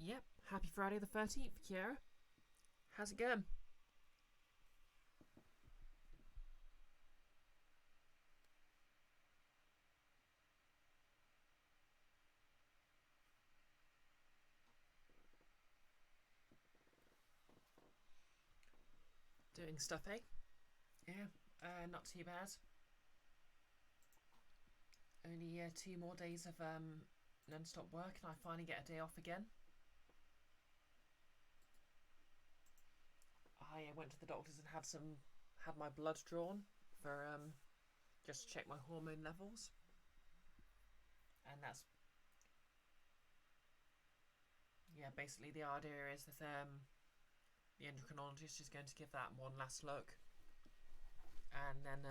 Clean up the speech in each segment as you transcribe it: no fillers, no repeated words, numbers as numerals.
Yep, happy Friday the 13th, Kiara. How's it going? Doing stuff, eh? Yeah, not too bad. Only 2 more days of non-stop work and I finally get a day off again. I went to the doctors and had my blood drawn for just to check my hormone levels. And that's basically the idea is that the endocrinologist is going to give that one last look, and then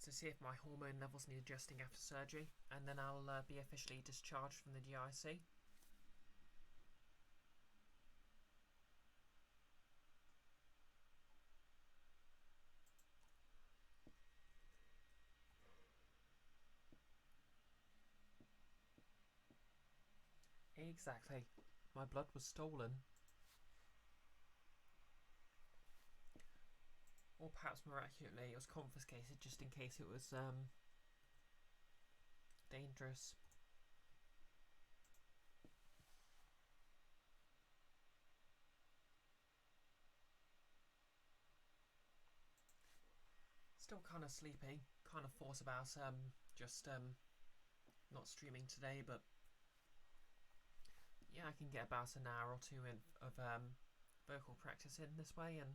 to see if my hormone levels need adjusting after surgery, and then I'll be officially discharged from the GIC. Exactly. My blood was stolen. Or perhaps more accurately, it was confiscated just in case it was dangerous. Still kind of sleepy. Kind of thought about just not streaming today, but yeah, I can get about an hour or two of vocal practice in this way, and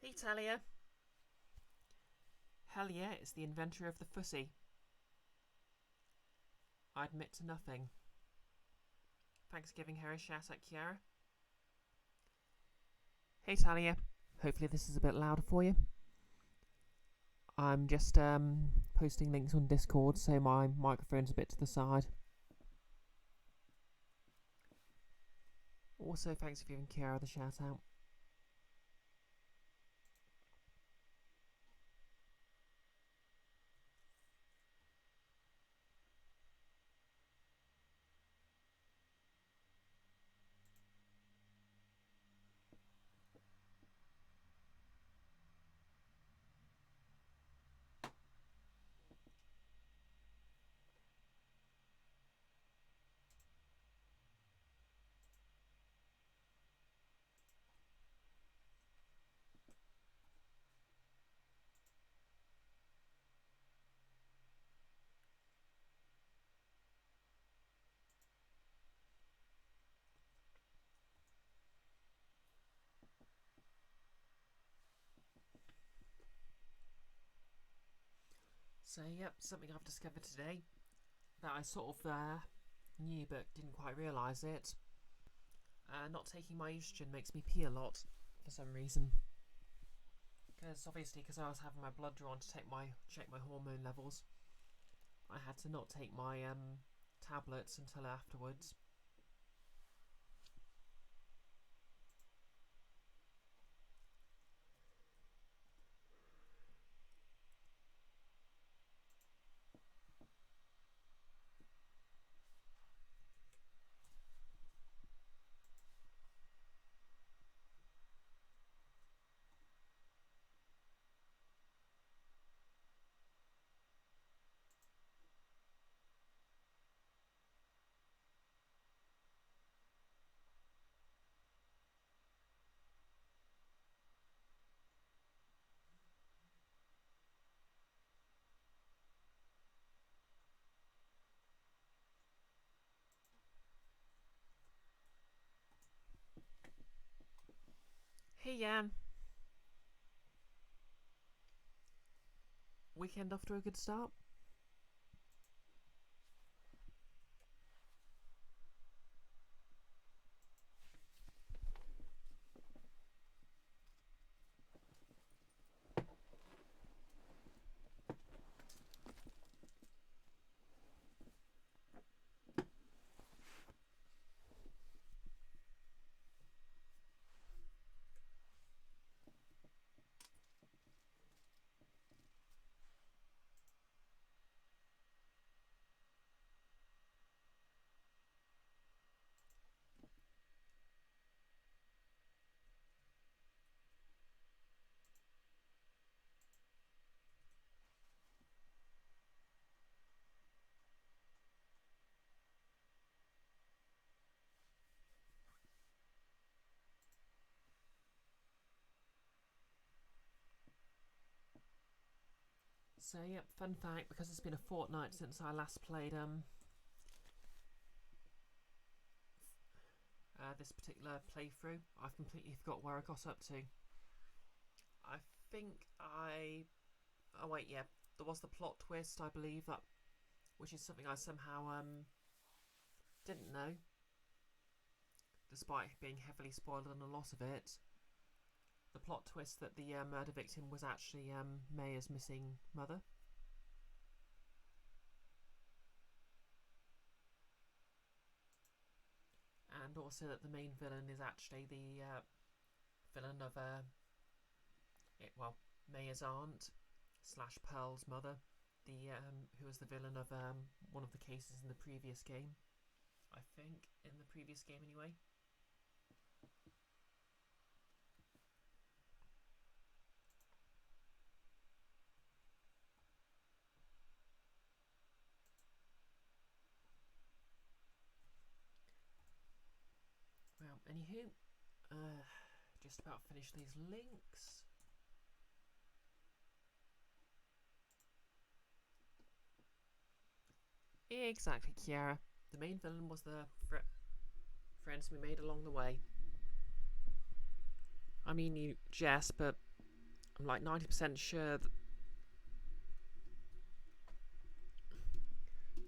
hey Talia! Hell yeah, it's the inventor of the fussy. I admit to nothing. Thanks for giving her a shout out, Kiara. Hey Talia, hopefully this is a bit louder for you. I'm just posting links on Discord, so my microphone's a bit to the side. Also, thanks for giving Kiara the shout out. So yep, something I've discovered today that I sort of knew but didn't quite realise it. Not taking my estrogen makes me pee a lot for some reason. Because I was having my blood drawn to check my hormone levels, I had to not take my tablets until afterwards. Hey Jan, weekend off to a good start? So, yep, fun fact, because it's been a fortnight since I last played this particular playthrough, I've completely forgot where I got up to. I think oh wait, yeah, there was the plot twist, I believe, that, which is something I somehow didn't know, despite being heavily spoiled on a lot of it. The plot twist that the murder victim was actually Maya's missing mother. And also that the main villain is actually the villain of Maya's aunt / Pearl's mother, the who was the villain of one of the cases in the previous game. I think in the previous game anyway. Well, anywho, just about finished these links. Exactly, Kiara. The main villain was the friends we made along the way. I mean, you jest, but I'm like 90% sure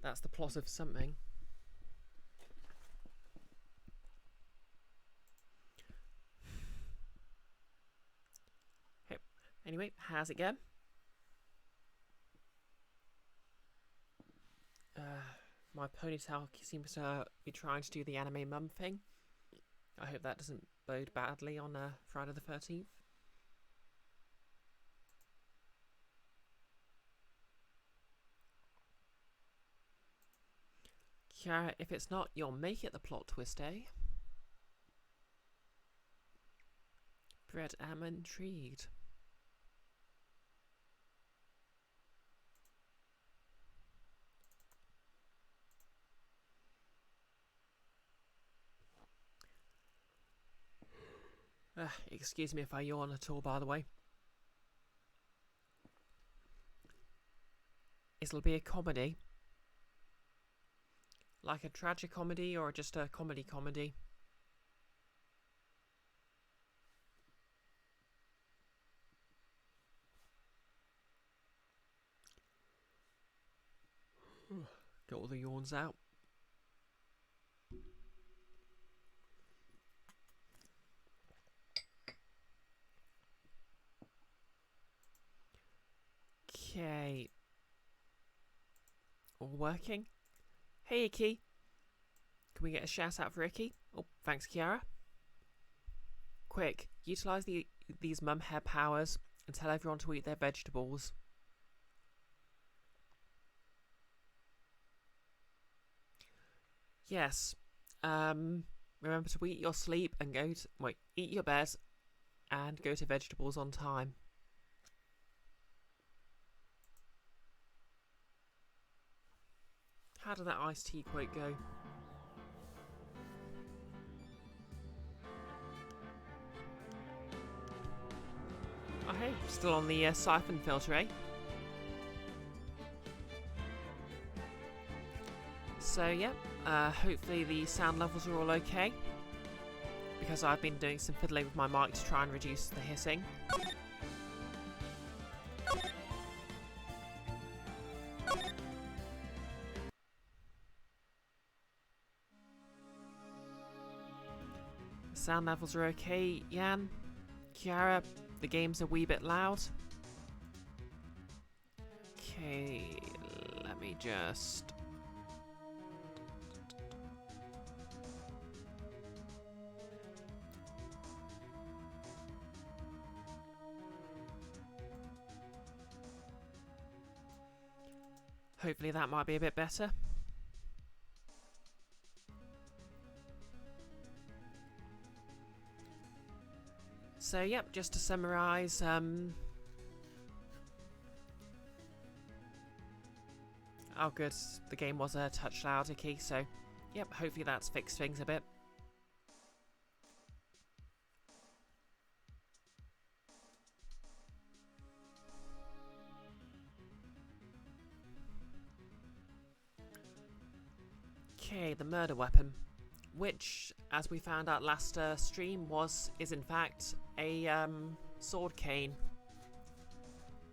that's the plot of something. Hey, anyway, how's it going? My ponytail seems to be trying to do the anime mum thing. I hope that doesn't bode badly on Friday the 13th. Kiara, if it's not, you'll make it the plot twist, eh? Fred, I'm intrigued. Excuse me if I yawn at all, by the way. It'll be a comedy. Like a tragic comedy or just a comedy? Got all the yawns out. Okay. All working? Hey, Icky. Can we get a shout out for Icky? Oh, thanks, Kiara. Quick, utilise these mum hair powers and tell everyone to eat their vegetables. Yes. Remember to eat your sleep and eat your bed and go to vegetables on time. How did that iced tea quote go? Oh hey, still on the siphon filter, eh? So yeah, hopefully the sound levels are all okay, because I've been doing some fiddling with my mic to try and reduce the hissing. The sound levels are okay, Jan? Kiara, the game's a wee bit loud. Okay, let me just... Hopefully that might be a bit better. So, yep, just to summarise, oh good, the game was a touch louder key, so yep, hopefully that's fixed things a bit. Okay, the murder weapon, which, as we found out last stream, is in fact a sword cane,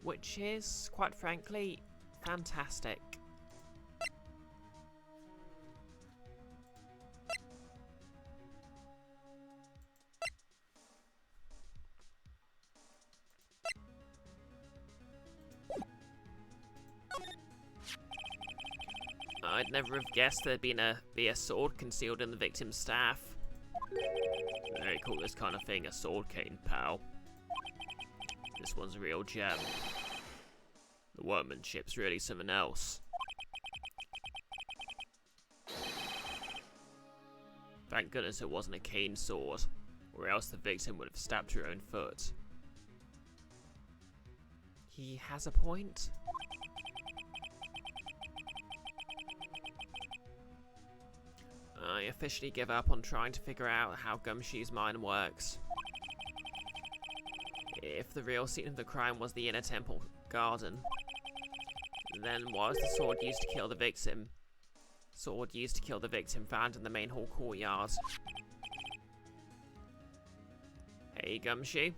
which is, quite frankly, fantastic. I'd never have guessed there'd be a sword concealed in the victim's staff. They call this kind of thing a sword cane, pal. This one's a real gem. The workmanship's really something else. Thank goodness it wasn't a cane sword, or else the victim would have stabbed her own foot. He has a point. I officially give up on trying to figure out how Gumshoe's mind works. If the real scene of the crime was the inner temple garden, then why was the sword used to kill the victim? Sword used to kill the victim found in the main hall courtyard. Hey Gumshoe.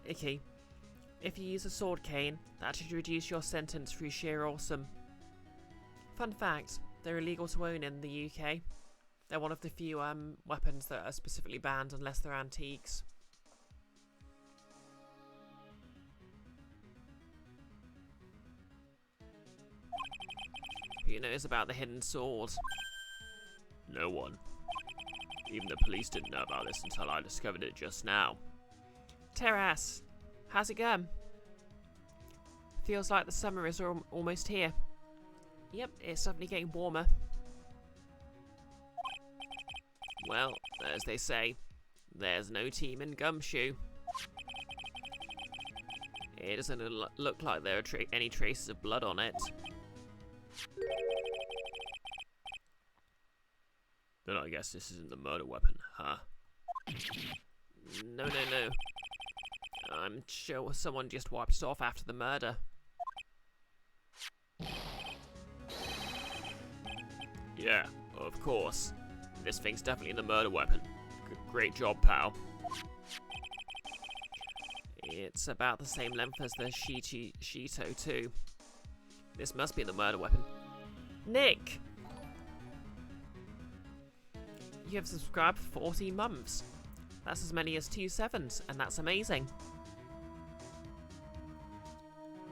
Icky, if you use a sword cane, that should reduce your sentence through sheer awesome. Fun fact, they're illegal to own in the UK. They're one of the few weapons that are specifically banned unless they're antiques. Who knows about the hidden sword? No one. Even the police didn't know about this until I discovered it just now. Terras, how's it going? Feels like the summer is almost here. Yep, it's suddenly getting warmer. Well, as they say, there's no team in Gumshoe. It doesn't look like there are any traces of blood on it. Then I guess this isn't the murder weapon, huh? No. I'm sure someone just wiped it off after the murder. Yeah, of course. This thing's definitely the murder weapon. Great job, pal. It's about the same length as the Shito too. This must be the murder weapon. Nick! You have subscribed for 14 months. That's as many as 2 sevens, and that's amazing.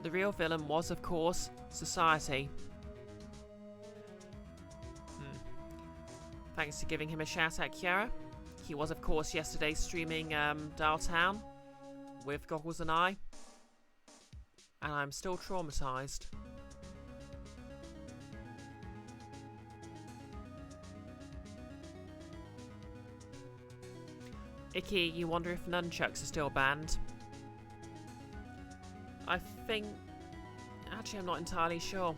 The real villain was, of course, Society. Thanks for giving him a shout out, Kiara. He was, of course, yesterday streaming Dial Town with Goggles and I. And I'm still traumatized. Icky, you wonder if nunchucks are still banned? I think... Actually, I'm not entirely sure.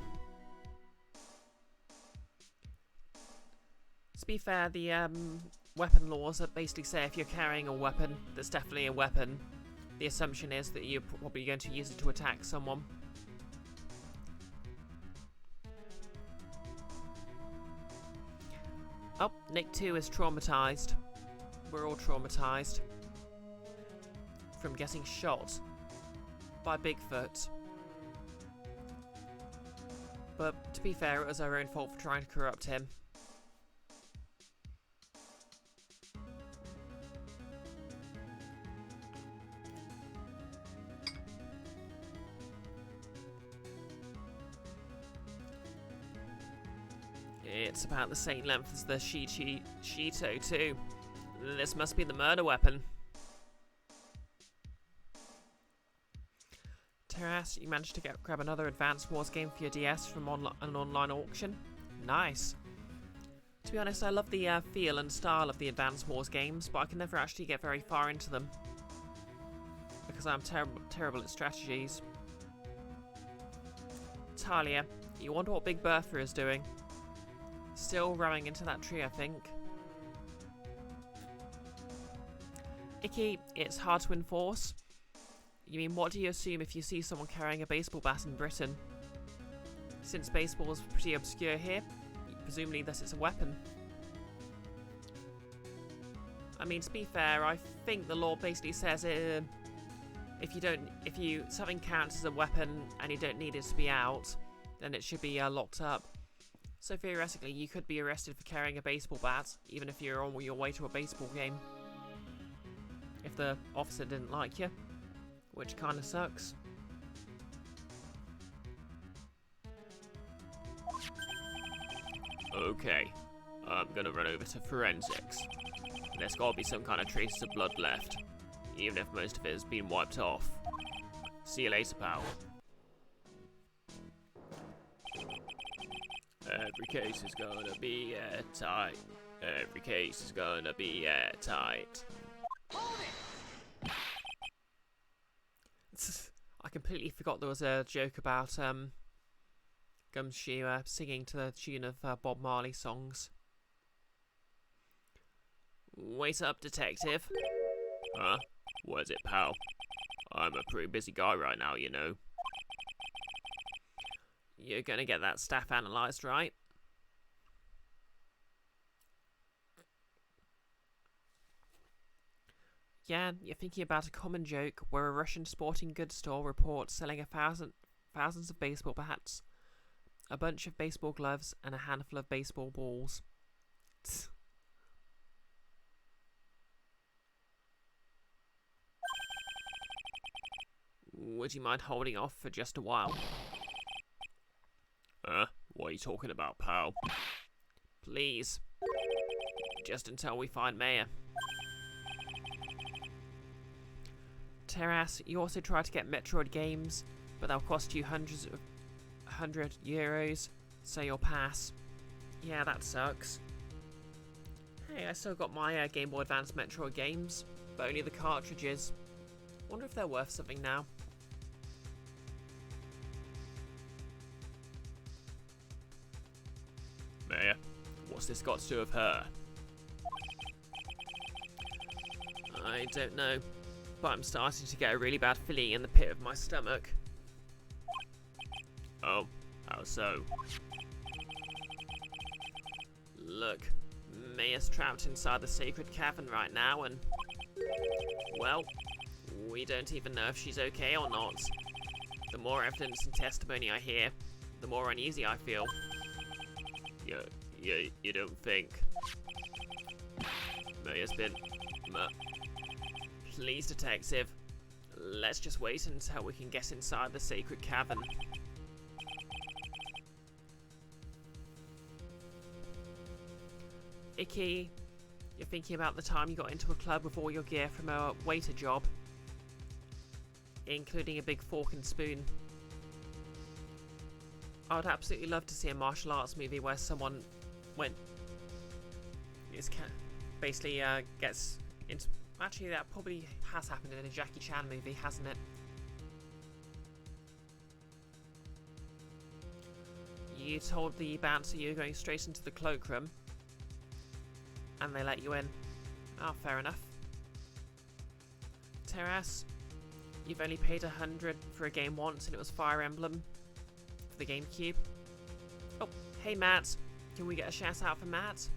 To be fair, the weapon laws that basically say if you're carrying a weapon that's definitely a weapon, the assumption is that you're probably going to use it to attack someone. Oh, Nick 2 is traumatized. We're all traumatized from getting shot by Bigfoot. But to be fair, it was our own fault for trying to corrupt him. It's about the same length as the Shito too. This must be the murder weapon. Terras, you managed to grab another Advance Wars game for your DS from an online auction? Nice. To be honest, I love the feel and style of the Advance Wars games, but I can never actually get very far into them. Because I'm terrible at strategies. Talia, you wonder what Big Bertha is doing? Still rowing into that tree, I think. Icky, it's hard to enforce. You mean, what do you assume if you see someone carrying a baseball bat in Britain? Since baseball is pretty obscure here, presumably unless it's a weapon. I mean, to be fair, I think the law basically says if something counts as a weapon and you don't need it to be out, then it should be locked up. So theoretically, you could be arrested for carrying a baseball bat, even if you're on your way to a baseball game. If the officer didn't like you, which kind of sucks. Okay, I'm gonna run over to forensics. There's gotta be some kind of traces of blood left, even if most of it has been wiped off. See you later, pal. Every case is gonna be airtight. Every case is gonna be airtight. I completely forgot there was a joke about Gumshoe singing to the tune of Bob Marley songs. Wait up, detective. Huh? What is it, pal? I'm a pretty busy guy right now, you know. You're gonna get that staff analysed, right? Yeah, you're thinking about a common joke where a Russian sporting goods store reports selling thousands of baseball bats, a bunch of baseball gloves, and a handful of baseball balls. Would you mind holding off for just a while? What are you talking about, pal? Please. Just until we find Maya. Terras, you also tried to get Metroid games, but they'll cost you €100, so you'll pass. Yeah, that sucks. Hey, I still got my Game Boy Advance Metroid games, but only the cartridges. Wonder if they're worth something now. Maya, what's this got to do with her? I don't know, but I'm starting to get a really bad feeling in the pit of my stomach. Oh, how so? Look, Maya's trapped inside the sacred cavern right now, and well, we don't even know if she's okay or not. The more evidence and testimony I hear, the more uneasy I feel. You don't think Maya's been... Please, detective. Let's just wait until we can get inside the sacred cavern. Icky, you're thinking about the time you got into a club with all your gear from a waiter job, including a big fork and spoon. I would absolutely love to see a martial arts movie where someone basically gets into... Actually, that probably has happened in a Jackie Chan movie, hasn't it? You told the bouncer you were going straight into the cloakroom, and they let you in. Ah, fair enough. Terras, you've only paid 100 for a game once, and it was Fire Emblem for the GameCube. Oh, hey Matt. Can we get a shout out for Matt?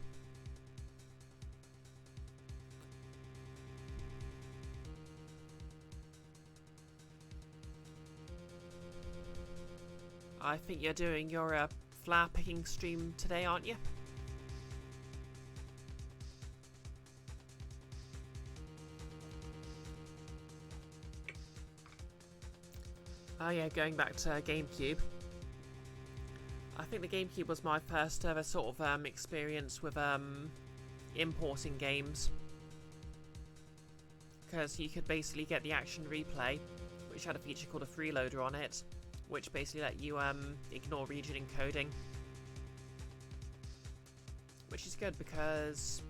I think you're doing your flower picking stream today, aren't you? Oh yeah, going back to GameCube. I think the GameCube was my first ever sort of experience with importing games. Because you could basically get the Action Replay, which had a feature called a freeloader on it, which basically let you ignore region encoding. Which is good because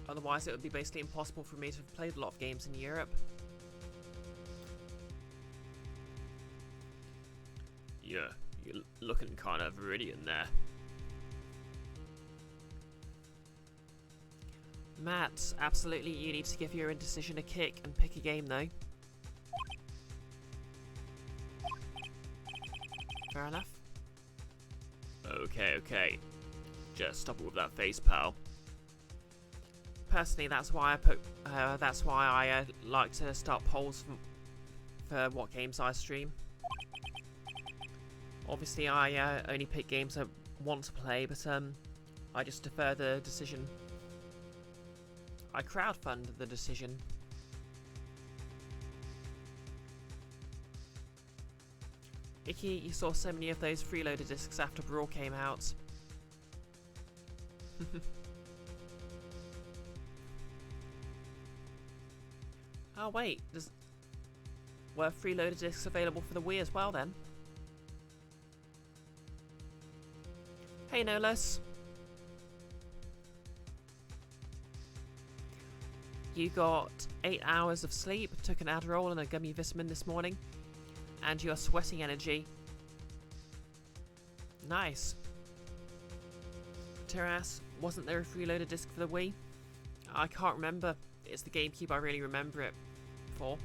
otherwise it would be basically impossible for me to have played a lot of games in Europe. Yeah, you're looking kind of viridian there. Matt, absolutely you need to give your indecision a kick and pick a game though. Fair enough. Okay. Just stop it with that face, pal. Personally, that's why I like to start polls for what games I stream. Obviously, I only pick games I want to play, but I just defer the decision. I crowdfund the decision. Icky, you saw so many of those freeloader discs after Brawl came out. Oh wait, were freeloader discs available for the Wii as well then? Hey Nolus! You got 8 hours of sleep, took an Adderall and a gummy vitamin this morning, and you're sweating energy. Nice. Terras, wasn't there a freeloader disc for the Wii? I can't remember. It's the GameCube I really remember it for.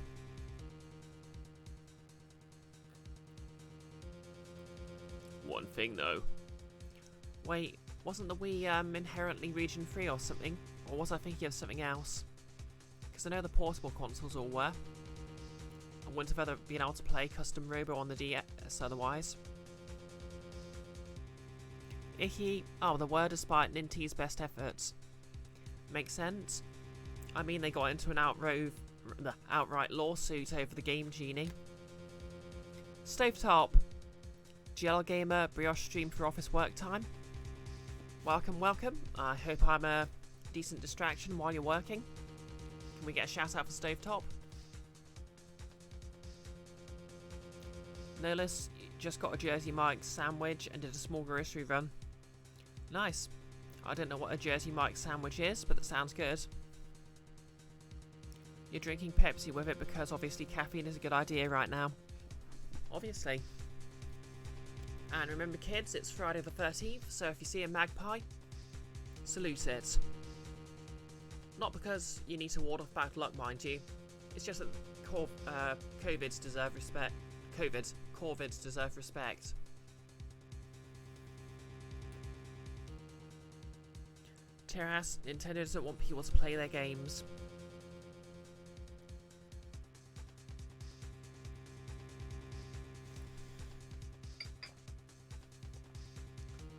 One thing though. Wait, wasn't the Wii inherently region free or something? Or was I thinking of something else? Because I know the portable consoles all were. I wouldn't have ever been able to play Custom Robo on the DS otherwise. Icky. Oh, the word despite Ninty's best efforts. Makes sense. I mean, they got into an outright lawsuit over the Game Genie. Stovetop. GL Gamer Brioche stream for office work time. Welcome. I hope I'm a decent distraction while you're working. Can we get a shout out for Stovetop? Nolus just got a Jersey Mike's sandwich and did a small grocery run. Nice. I don't know what a Jersey Mike's sandwich is, but it sounds good. You're drinking Pepsi with it because obviously caffeine is a good idea right now. Obviously. And remember kids, it's Friday the 13th, so if you see a magpie, salute it. Not because you need to ward off bad luck, mind you. It's just that Corvids deserve respect. Corvids deserve respect. Terras, Nintendo doesn't want people to play their games.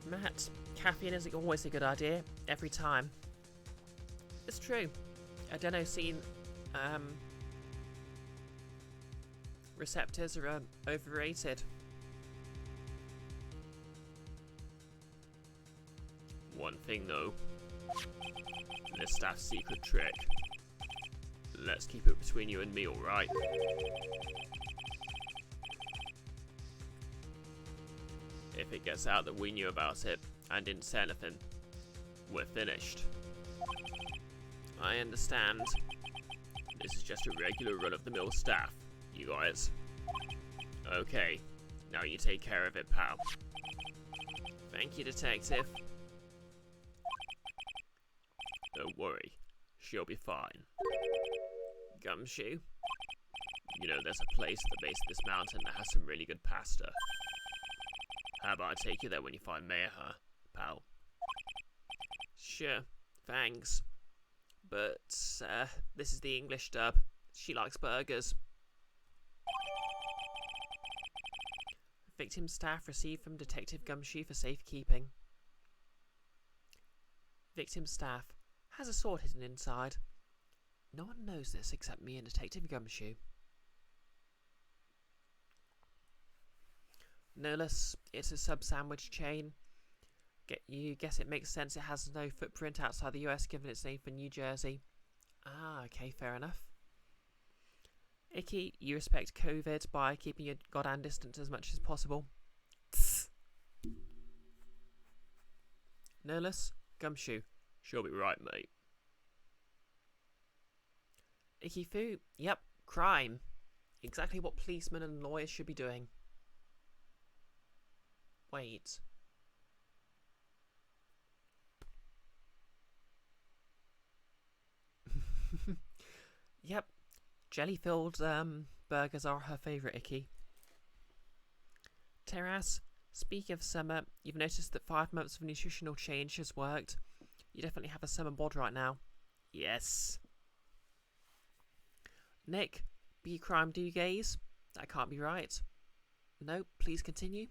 Matt, caffeine isn't always a good idea, every time. It's true. Adenosine receptors are overrated. One thing though. The staff's secret trick. Let's keep it between you and me, alright? If it gets out that we knew about it and didn't say anything, we're finished. I understand. This is just a regular run-of-the-mill staff, you guys. Okay, now you take care of it, pal. Thank you, Detective. Don't worry, she'll be fine. Gumshoe? You know, there's a place at the base of this mountain that has some really good pasta. How about I take you there when you find Mayha, pal? Sure, thanks. But, this is the English dub. She likes burgers. Victim staff received from Detective Gumshoe for safekeeping. Victim staff has a sword hidden inside. No one knows this except me and Detective Gumshoe. Nolus, it's a sub-sandwich chain. You guess it makes sense it has no footprint outside the US given its name for New Jersey. Ah, okay, fair enough. Icky, you respect COVID by keeping your goddamn distance as much as possible. Tss. Nolus, Gumshoe. She'll be right, mate. Icky Fu, yep, crime. Exactly what policemen and lawyers should be doing. Wait. Yep, jelly-filled burgers are her favourite, Icky. Terras, Speaking of summer, you've noticed that 5 months of nutritional change has worked. You definitely have a summer bod right now. Yes. Nick, be crime do gaze? That can't be right. No, please continue.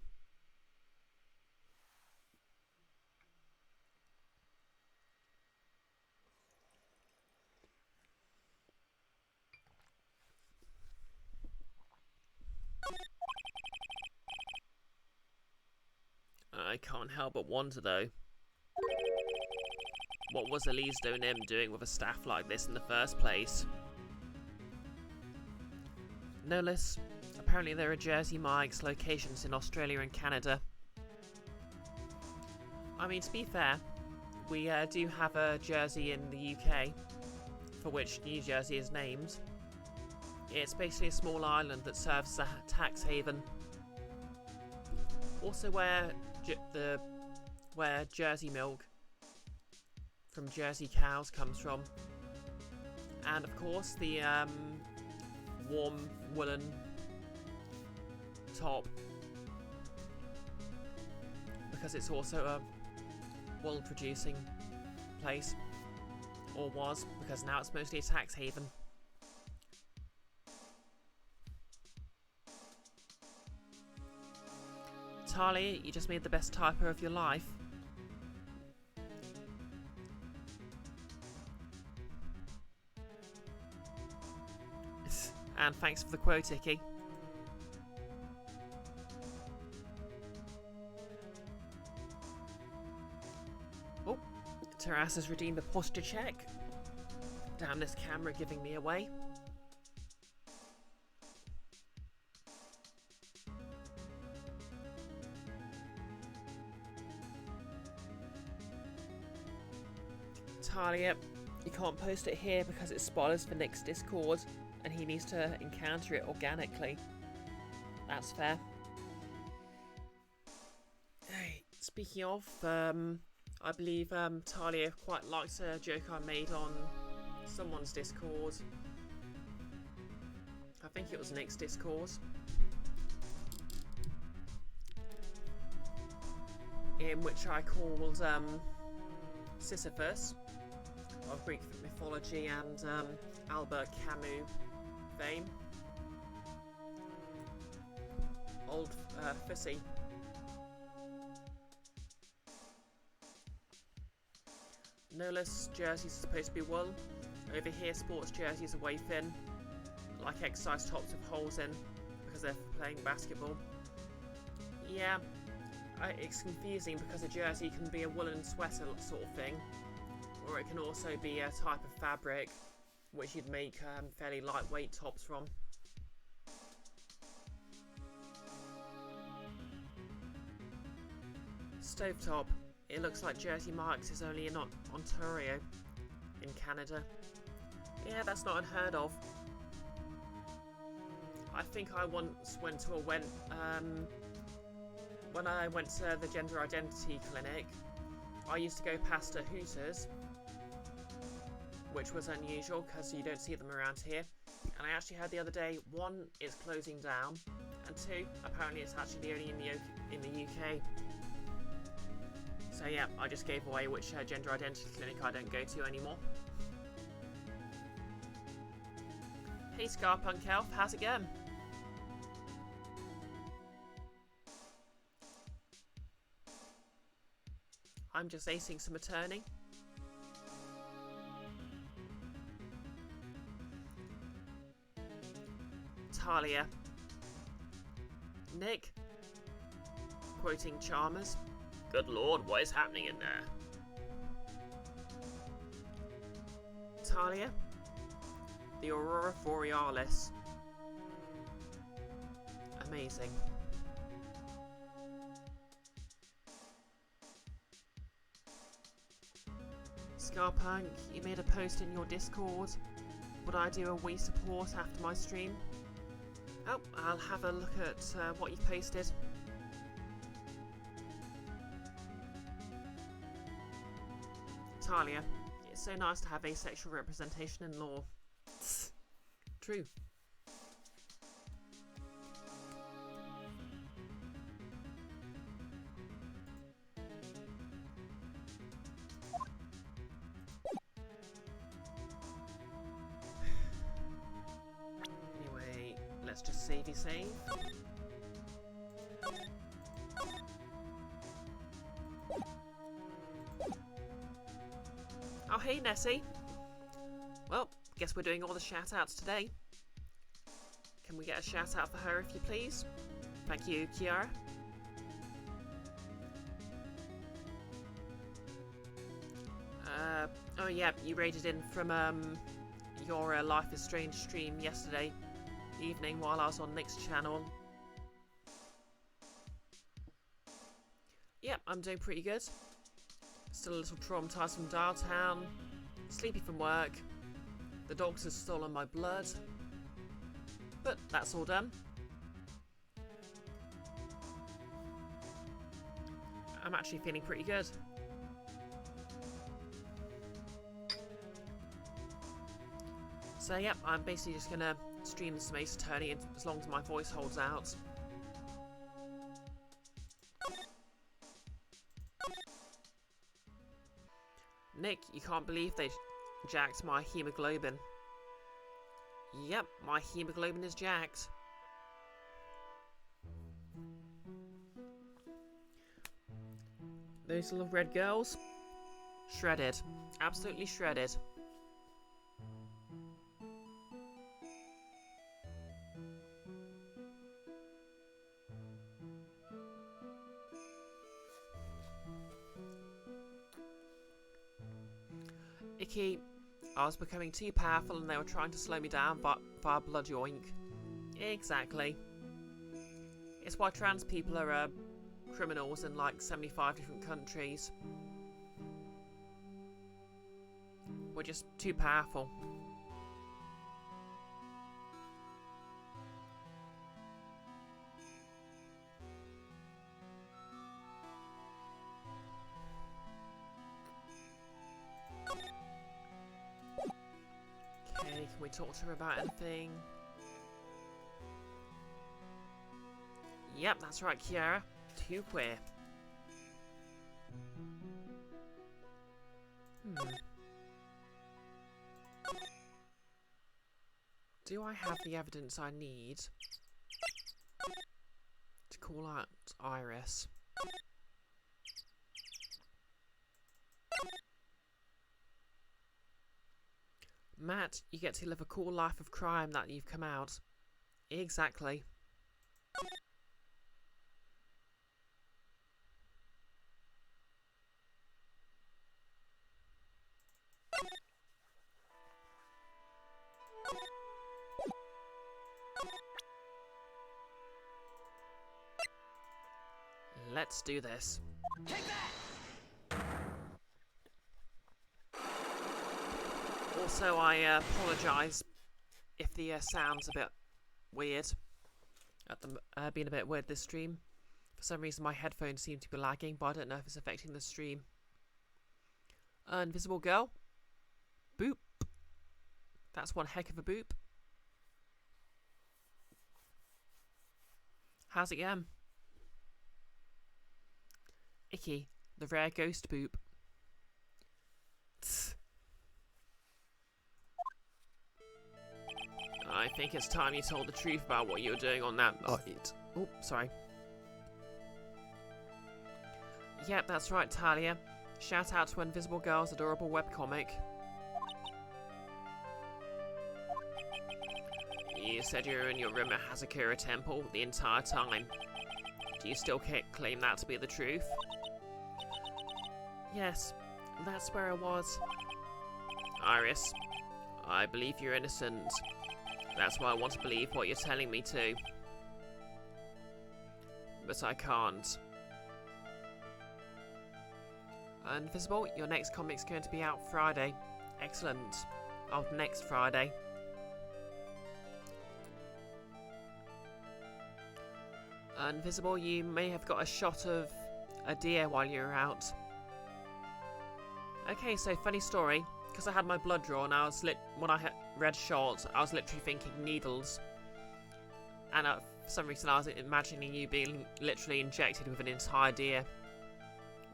I can't help but wonder, though. What was Elise Donim doing with a staff like this in the first place? No less. Apparently there are Jersey Mike's locations in Australia and Canada. I mean, to be fair, we do have a Jersey in the UK, for which New Jersey is named. It's basically a small island that serves as a tax haven. Also where Jersey milk from Jersey cows comes from. And of course the warm woolen top, because it's also a wool producing place, or was, because now it's mostly a tax haven. Talia, you just made the best typo of your life. And thanks for the quote, Icky. Oh, Taras has redeemed a posture check. Damn, this camera giving me away. Talia, you can't post it here because it's spoilers for Nick's Discord, and he needs to encounter it organically. That's fair. Hey, speaking of, I believe Talia quite liked a joke I made on someone's Discord. I think it was Nick's Discord. In which I called Sisyphus of Greek mythology and Albert Camus fame old fussy. No less jerseys are supposed to be wool. Over here, sports jerseys are way thin, like exercise tops with holes in, because they're playing basketball. Yeah, it's confusing because a jersey can be a woolen sweater sort of thing, or it can also be a type of fabric which you'd make fairly lightweight tops from. Stovetop. It looks like Jersey Mike's is only in Ontario, in Canada. Yeah, that's not unheard of. I think I once went to when I went to the gender identity clinic, I used to go past a Hooters, which was unusual because you don't see them around here. And I actually heard the other day, 1, it's closing down, and 2, apparently it's actually only in the UK. So yeah, I just gave away which gender identity clinic I don't go to anymore. Hey Scarpunk Elf, how's it going? I'm just acing some attorney. Talia. Nick. Quoting Chalmers. Good lord, what is happening in there? Talia. The Aurora Borealis. Amazing. Scarpunk, you made a post in your Discord. Would I do a Wii support after my stream? Oh, I'll have a look at what you've posted. Talia, it's so nice to have asexual representation in law. True. let's just savey save. Oh, hey, Nessie. Well, guess we're doing all the shout-outs today. Can we get a shout-out for her, if you please? Thank you, Kiara. Oh yeah, you raided in from your Life is Strange stream yesterday evening while I was on Nick's channel. Yep, I'm doing pretty good. Still a little traumatised from Dialtown, sleepy from work, the dogs have stolen my blood, but that's all done. I'm actually feeling pretty good. So yep, I'm basically just gonna stream this Mace Attorney as long as my voice holds out. Nick, you can't believe they jacked my hemoglobin. Yep, my hemoglobin is jacked. Those little red girls? Shredded. Absolutely shredded. Icky, I was becoming too powerful and they were trying to slow me down via blood yoink. Exactly. It's why trans people are criminals in like 75 different countries. We're just too powerful. Okay, can we talk to her about anything? Yep, that's right, Kiara. Too queer. Do I have the evidence I need to call out Iris? Matt, you get to live a cool life of crime that you've come out. Exactly. Let's do this. Take that! Also, I apologise if the sound's a bit weird. Been a bit weird this stream. For some reason, my headphones seem to be lagging, but I don't know if it's affecting the stream. Invisible girl. Boop. That's one heck of a boop. How's it going? Icky, the rare ghost boop. Tss. I think it's time you told the truth about what you were doing on that night. Oh, sorry. Yep, that's right, Talia. Shout out to Invisible Girl's adorable webcomic. You said you were in your room at Hazakura Temple the entire time. Do you still claim that to be the truth? Yes, that's where I was. Iris, I believe you're innocent. That's why I want to believe what you're telling me to. But I can't. Invisible, your next comic's going to be out Friday. Excellent. Oh, next Friday. Invisible, you may have got a shot of a deer while you were out. Okay, so funny story. Because I had my blood drawn, when I read shot, I was literally thinking needles. And for some reason I was imagining you being literally injected with an entire deer.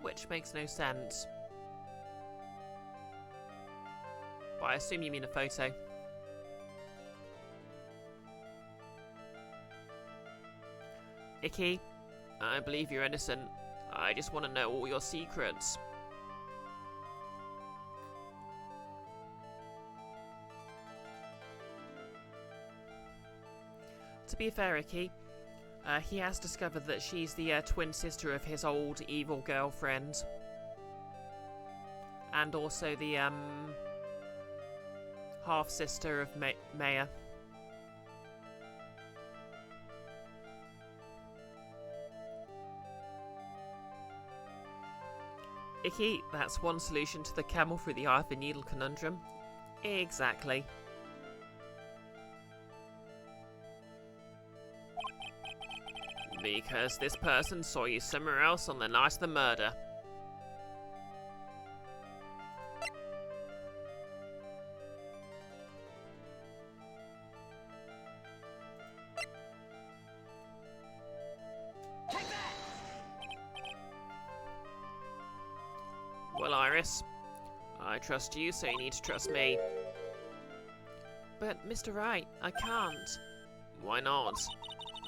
Which makes no sense. But I assume you mean a photo. Icky, I believe you're innocent. I just want to know all your secrets. To be fair, Icky, he has discovered that she's the twin sister of his old evil girlfriend. And also the half-sister of Maya. Icky, that's one solution to the camel through the eye of the needle conundrum. Exactly. Because this person saw you somewhere else on the night of the murder. Take that! Well, Iris, I trust you, so you need to trust me. But, Mr. Wright, I can't. Why not?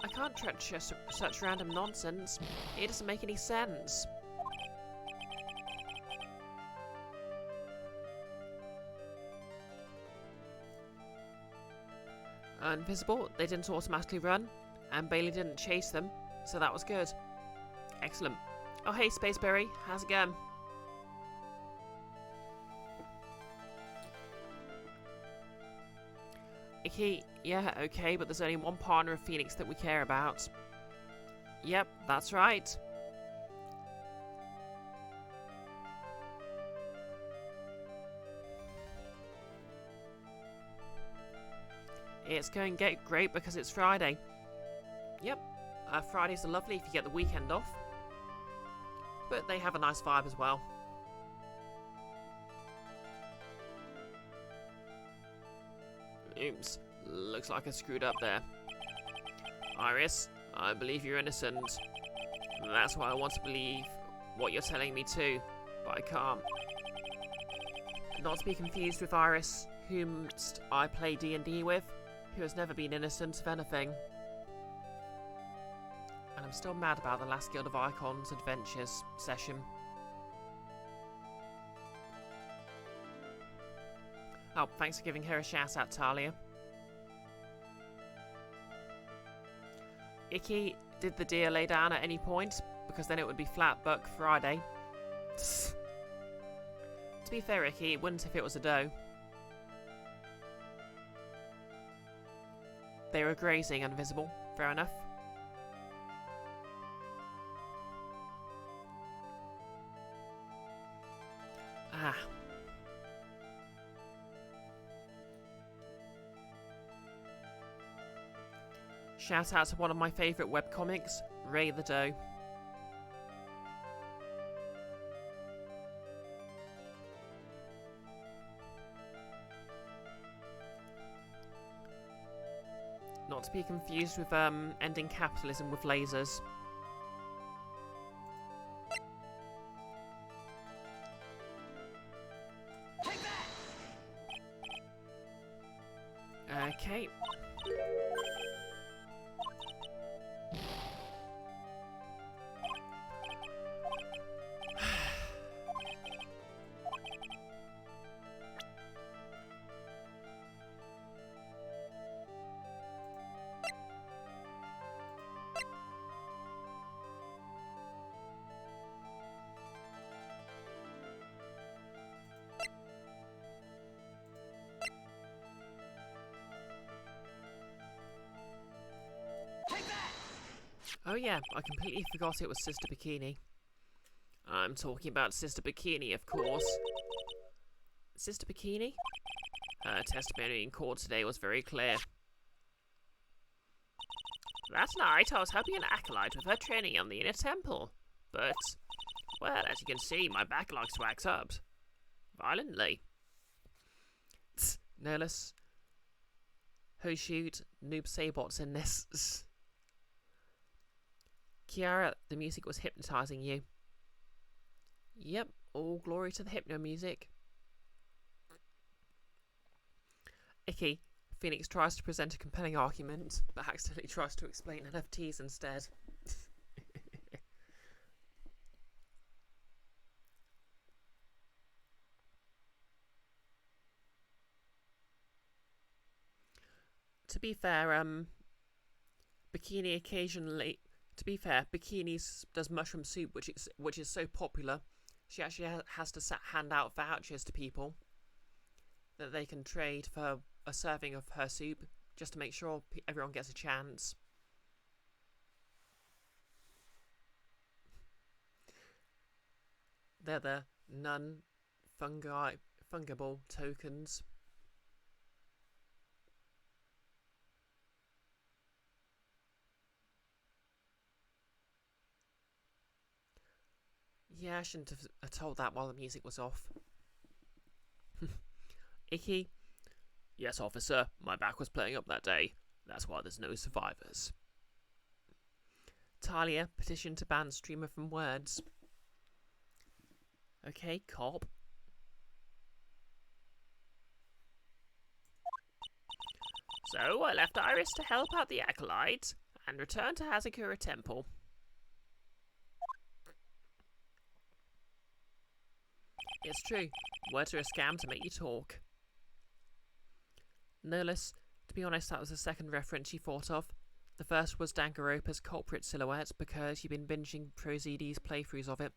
I can't trust just such random nonsense. It doesn't make any sense. Invisible, they didn't automatically run, and Bailey didn't chase them, so that was good. Excellent. Oh hey, Spaceberry, how's it going? Icky, yeah, okay, but there's only one partner of Phoenix that we care about. Yep, that's right. It's going to get great because it's Friday. Yep, Fridays are lovely if you get the weekend off. But they have a nice vibe as well. Oops, looks like I screwed up there. Iris, I believe you're innocent. That's why I want to believe what you're telling me too, but I can't. Not to be confused with Iris, whom I play D&D with, who has never been innocent of anything. And I'm still mad about the last Guild of Icons Adventures session. Oh, thanks for giving her a shout out, Talia. Icky, did the deer lay down at any point? Because then it would be flat buck Friday. To be fair, Icky, it wouldn't if it was a doe. They were grazing, invisible. Fair enough. Ah. Shout out to one of my favourite webcomics, Ray the Doe. Not to be confused with ending capitalism with lasers. Take that! Okay. Take that! Oh yeah, I completely forgot it was Sister Bikini. I'm talking about Sister Bikini, of course. Sister Bikini? Her testimony in court today was very clear. Last night I was helping an acolyte with her training on the inner temple. But, well, as you can see, my back likes to wax up. Violently. No less. Who shoot noob sabots in this? Kiara, the music was hypnotizing you. Yep, all glory to the hypno music. Icky, Phoenix tries to present a compelling argument, but accidentally tries to explain NFTs instead. To be fair, Bikini occasionally... To be fair, Bikini does mushroom soup, which is so popular. She actually has to hand out vouchers to people that they can trade for a serving of her soup, just to make sure everyone gets a chance. They're the non-fungible tokens. Yeah, I shouldn't have told that while the music was off. Icky? Yes, officer. My back was playing up that day. That's why there's no survivors. Talia, petition to ban streamer from words. Okay, cop. So, I left Iris to help out the acolytes and returned to Hazakura Temple. It's true. Words are a scam to make you talk. Nurless, to be honest, that was the second reference she thought of. The first was Danganronpa's culprit silhouette because you've been binging ProZD's playthroughs of it.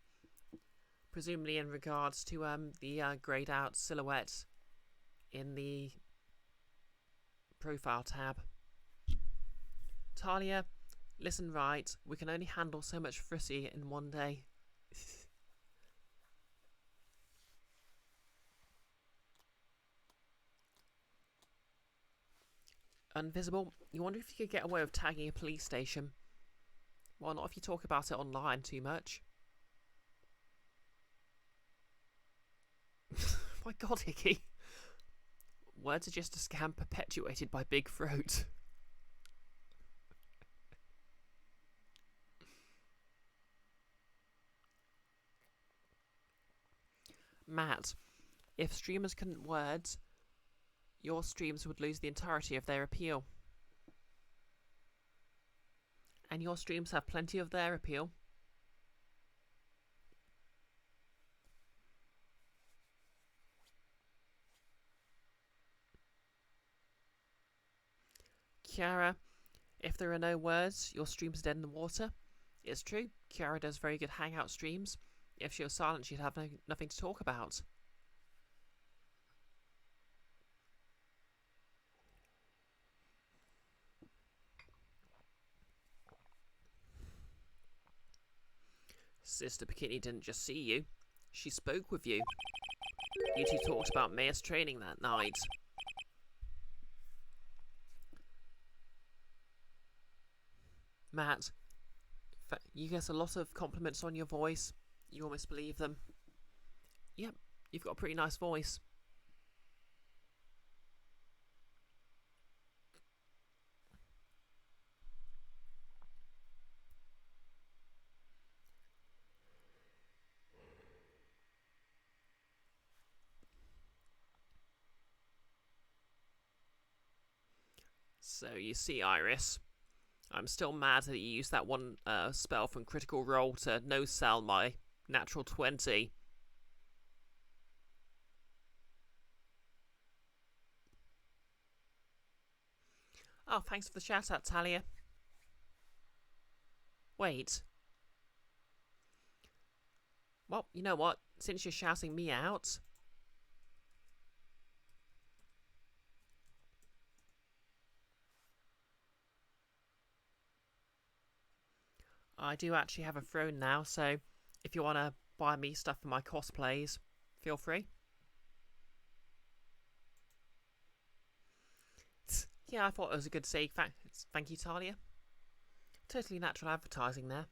Presumably in regards to the greyed out silhouette in the profile tab. Talia, listen right, we can only handle so much fritty in one day. Invisible, you wonder if you could get away with tagging a police station. Well, not if you talk about it online too much. My god, Hickey. Words are just a scam perpetuated by Big Throat. Matt, if streamers couldn't words, your streams would lose the entirety of their appeal. And your streams have plenty of their appeal. Kiara, if there are no words, your stream's dead in the water. It's true, Kiara does very good hangout streams. If she was silent, she'd have nothing to talk about. Sister Bikini didn't just see you. She spoke with you. You two talked about Mayor's training that night. Matt, you get a lot of compliments on your voice. You almost believe them. Yep, you've got a pretty nice voice. So you see, Iris, I'm still mad that you used that one spell from Critical Role to no-sell my natural 20. Oh, thanks for the shout-out, Talia. Wait. Well, you know what? Since you're shouting me out... I do actually have a throne now, so if you want to buy me stuff for my cosplays, feel free. Yeah, I thought it was a good say. Thank you, Talia. Totally natural advertising there.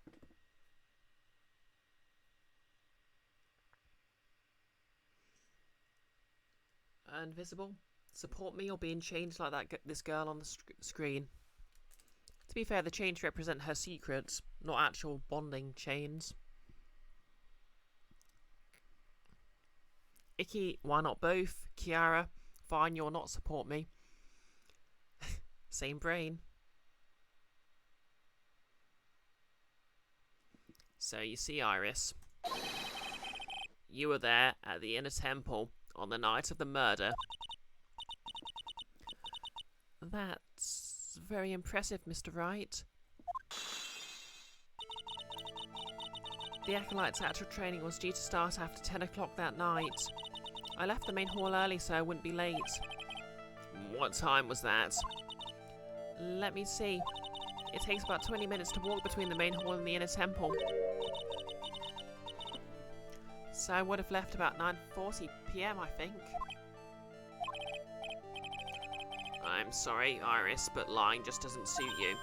Invisible, support me or being changed like that. This girl on the screen. To be fair, the chains represent her secrets, not actual bonding chains. Icky, why not both? Kiara, fine, you'll not support me. Same brain. So you see, Iris, you were there at the inner temple on the night of the murder. That That's very impressive, Mr. Wright. The Acolyte's actual training was due to start after 10 o'clock that night. I left the main hall early so I wouldn't be late. What time was that? Let me see. It takes about 20 minutes to walk between the main hall and the inner temple. So I would have left about 9:40 p.m. I think. I'm sorry, Iris, but lying just doesn't suit you.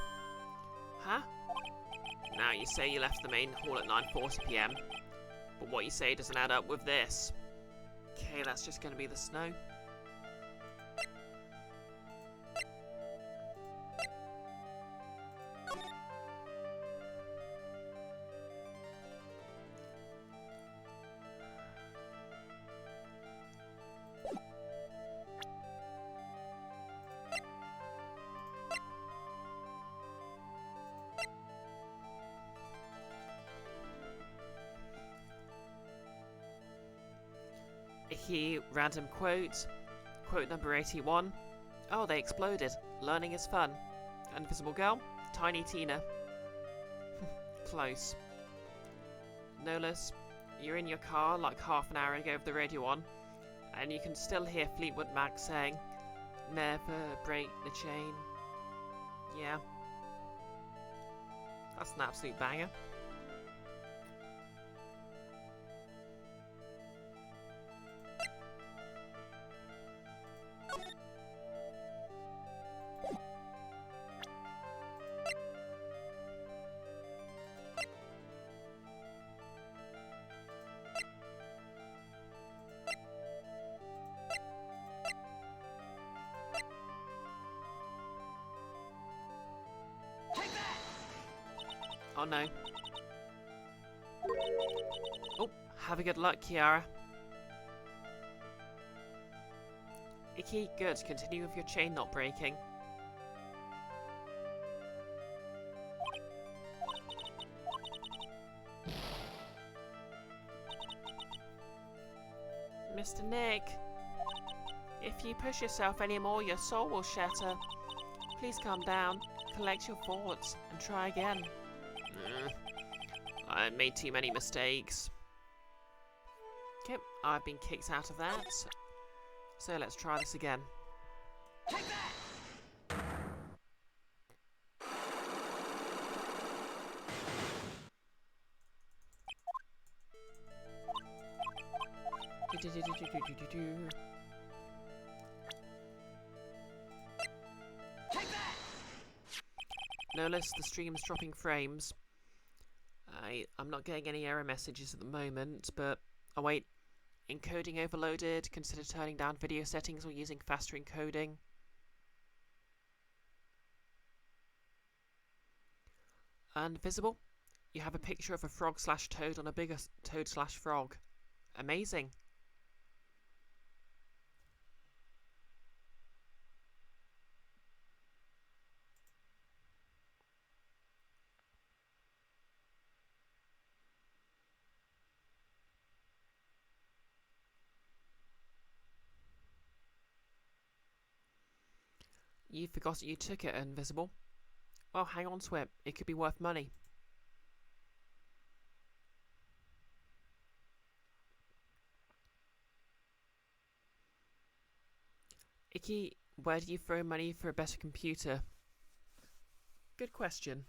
Huh? Now you say you left the main hall at 9:40 p.m, but what you say doesn't add up with this. Okay, that's just going to be the snow. Random quote. Quote number 81. Oh, they exploded. Learning is fun. Invisible Girl. Tiny Tina. Close. Nolus, you're in your car like half an hour ago with the radio on, and you can still hear Fleetwood Mac saying, "Never break the chain." Yeah. That's an absolute banger. Take that! Oh no. Oh, have a good luck, Kiara. Icky, good. Continue with your chain not breaking. Mr. Nick, if you push yourself anymore, your soul will shatter. Please calm down, collect your thoughts, and try again. I made too many mistakes. Okay, I've been kicked out of that. So let's try this again. Take that! Take that! Notice the stream's dropping frames. I'm not getting any error messages at the moment, but... Oh wait. Encoding overloaded. Consider turning down video settings or using faster encoding. Invisible. You have a picture of a frog/toad on a bigger toad/frog. Amazing. You forgot you took it, Invisible. Well, hang on to it. It could be worth money. Icky, where do you throw money for a better computer? Good question.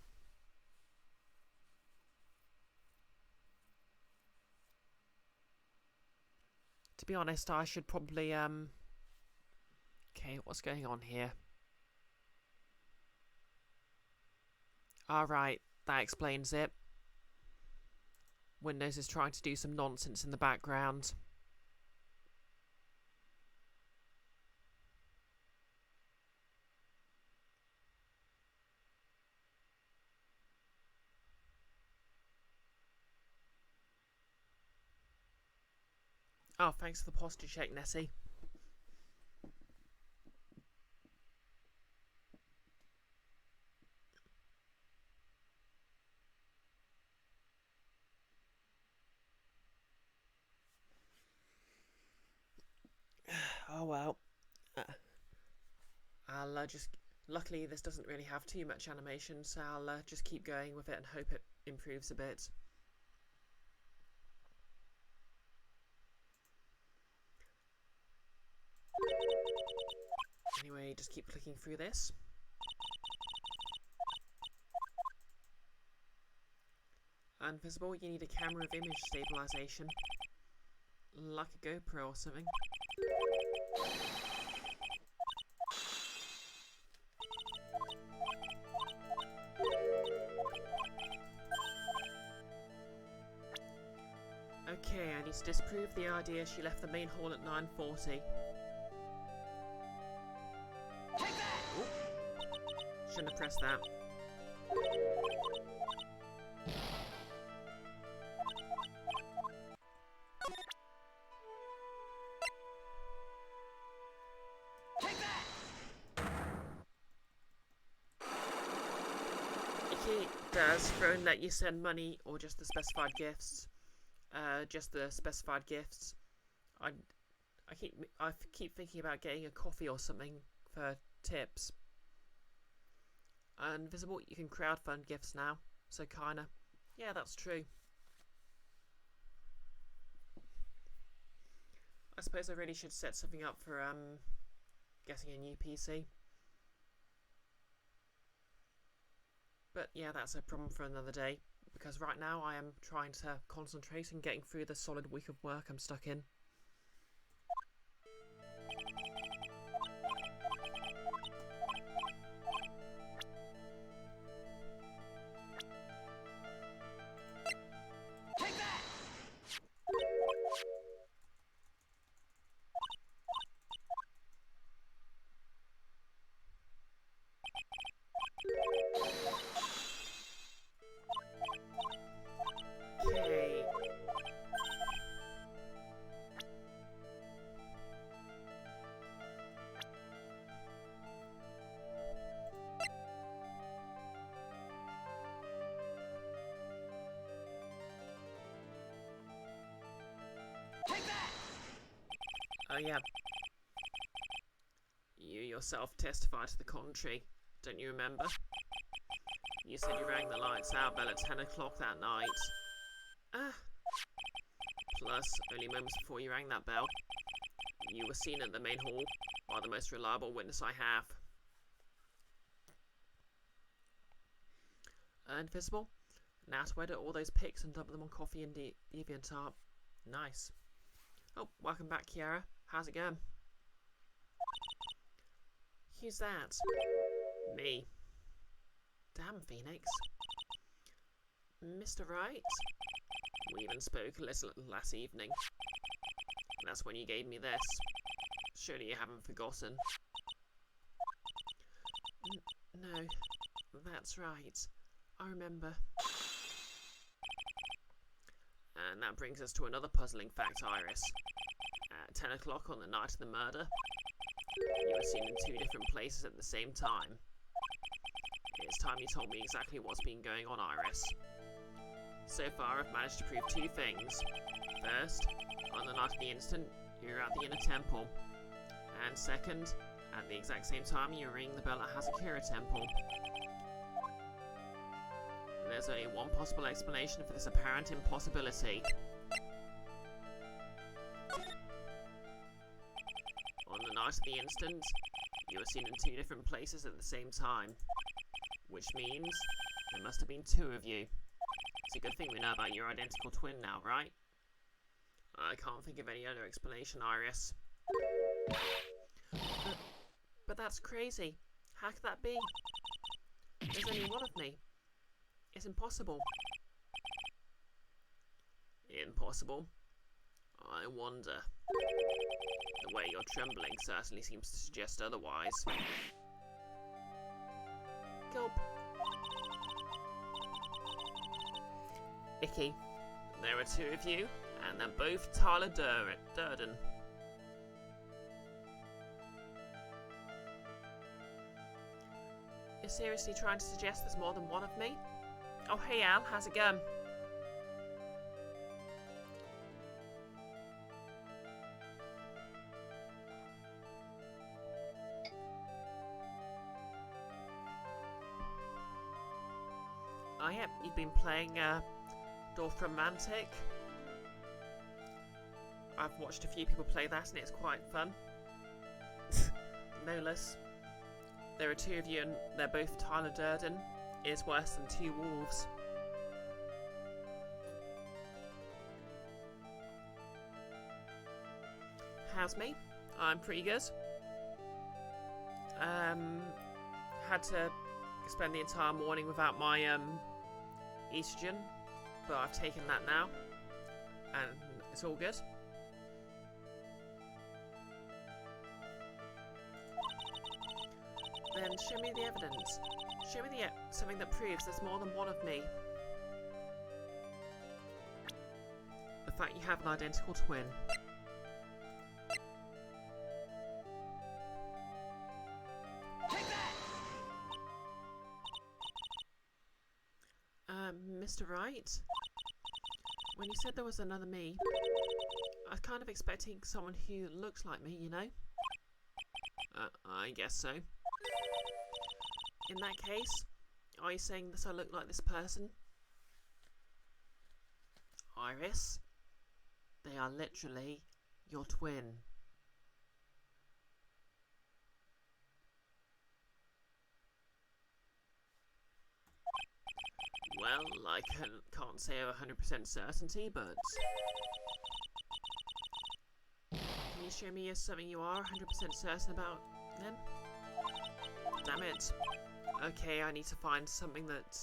To be honest, I should probably, Okay, what's going on here? Alright, that explains it. Windows is trying to do some nonsense in the background. Oh, thanks for the posture check, Nessie. Oh well. I'll just Luckily, this doesn't really have too much animation, so I'll just keep going with it and hope it improves a bit. Anyway, just keep clicking through this. Invisible, you need a camera of image stabilization. Like a GoPro or something. Okay, I need to disprove the idea she left the main hall at 9:40. Take that! Shouldn't have pressed that. Take that! It does throw and let you send money or just the specified gifts. Just the specified gifts. I keep thinking about getting a coffee or something for tips. Invisible, you can crowdfund gifts now, so kinda. Yeah, that's true. I suppose I really should set something up for getting a new PC. But yeah, that's a problem for another day, because right now I am trying to concentrate on getting through the solid week of work I'm stuck in. Take that! Okay. Take that! Oh yeah. You yourself testified to the contrary, don't you remember? You said you rang the lights out bell at 10 o'clock that night. Plus, only moments before you rang that bell, you were seen at the main hall by the most reliable witness I have. Invisible? Now to edit all those pics and dump them on Coffee and DeviantArt. Nice. Oh, welcome back, Kiara. How's it going? Who's that? Me. Damn, Phoenix. Mr. Wright? We even spoke a little last evening. That's when you gave me this. Surely you haven't forgotten. No, that's right. I remember. And that brings us to another puzzling fact, Iris. At 10 o'clock on the night of the murder, you were seen in two different places at the same time. It's time you told me exactly what's been going on, Iris. So far, I've managed to prove two things. First, on the night of the incident, you were at the inner temple. And second, at the exact same time, you were ringing the bell at Hazakura Temple. There's only one possible explanation for this apparent impossibility. On the night of the incident, you were seen in two different places at the same time. Which means there must have been two of you. It's a good thing we know about your identical twin now, right? I can't think of any other explanation, Iris. But that's crazy. How could that be? There's only one of me. It's impossible. Impossible? I wonder. The way you're trembling certainly seems to suggest otherwise. Gulp. Icky. There are two of you, and they're both Tyler Durden. You're seriously trying to suggest there's more than one of me? Oh, hey Al, how's it going? Oh yeah, you've been playing Dorf Romantic. I've watched a few people play that and it's quite fun. No less. There are two of you and they're both Tyler Durden. Is worse than two wolves. How's me? I'm pretty good. Had to spend the entire morning without my estrogen, but I've taken that now, and it's all good. Then show me the evidence. Show me something that proves there's more than one of me. The fact you have an identical twin. Take that! Mr. Wright? When you said there was another me, I was kind of expecting someone who looks like me, you know? I guess so. In that case, are you saying that I look like this person? Iris, they are literally your twin. Well, I can't say 100% certainty, but... Can you show me something you are 100% certain about, then? Damn it. Okay, I need to find something that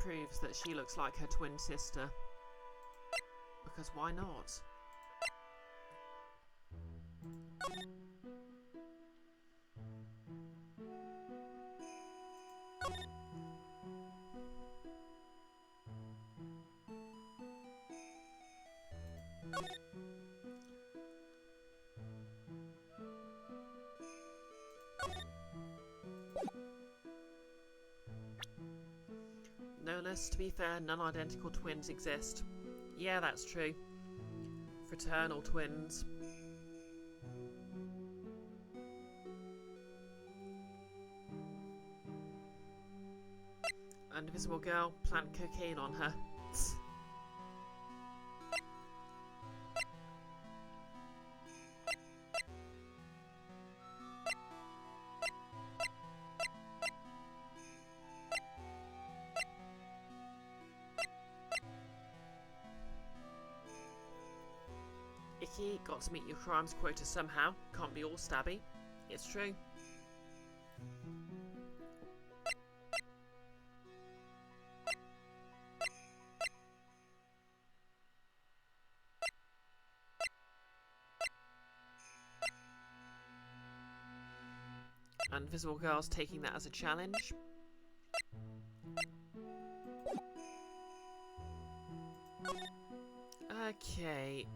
proves that she looks like her twin sister. Because why not? No less, to be fair, non-identical twins exist. Yeah, that's true. Fraternal twins. Invisible girl, plant cocaine on her. Icky, got to meet your crimes quota somehow. Can't be all stabby. It's true. Invisible girl's taking that as a challenge. Okay.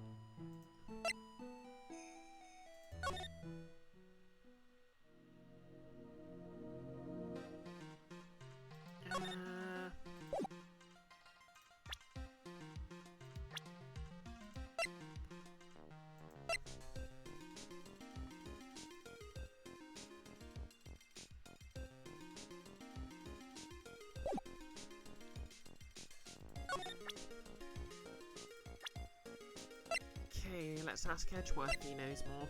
Okay, let's ask Edgeworth if he knows more.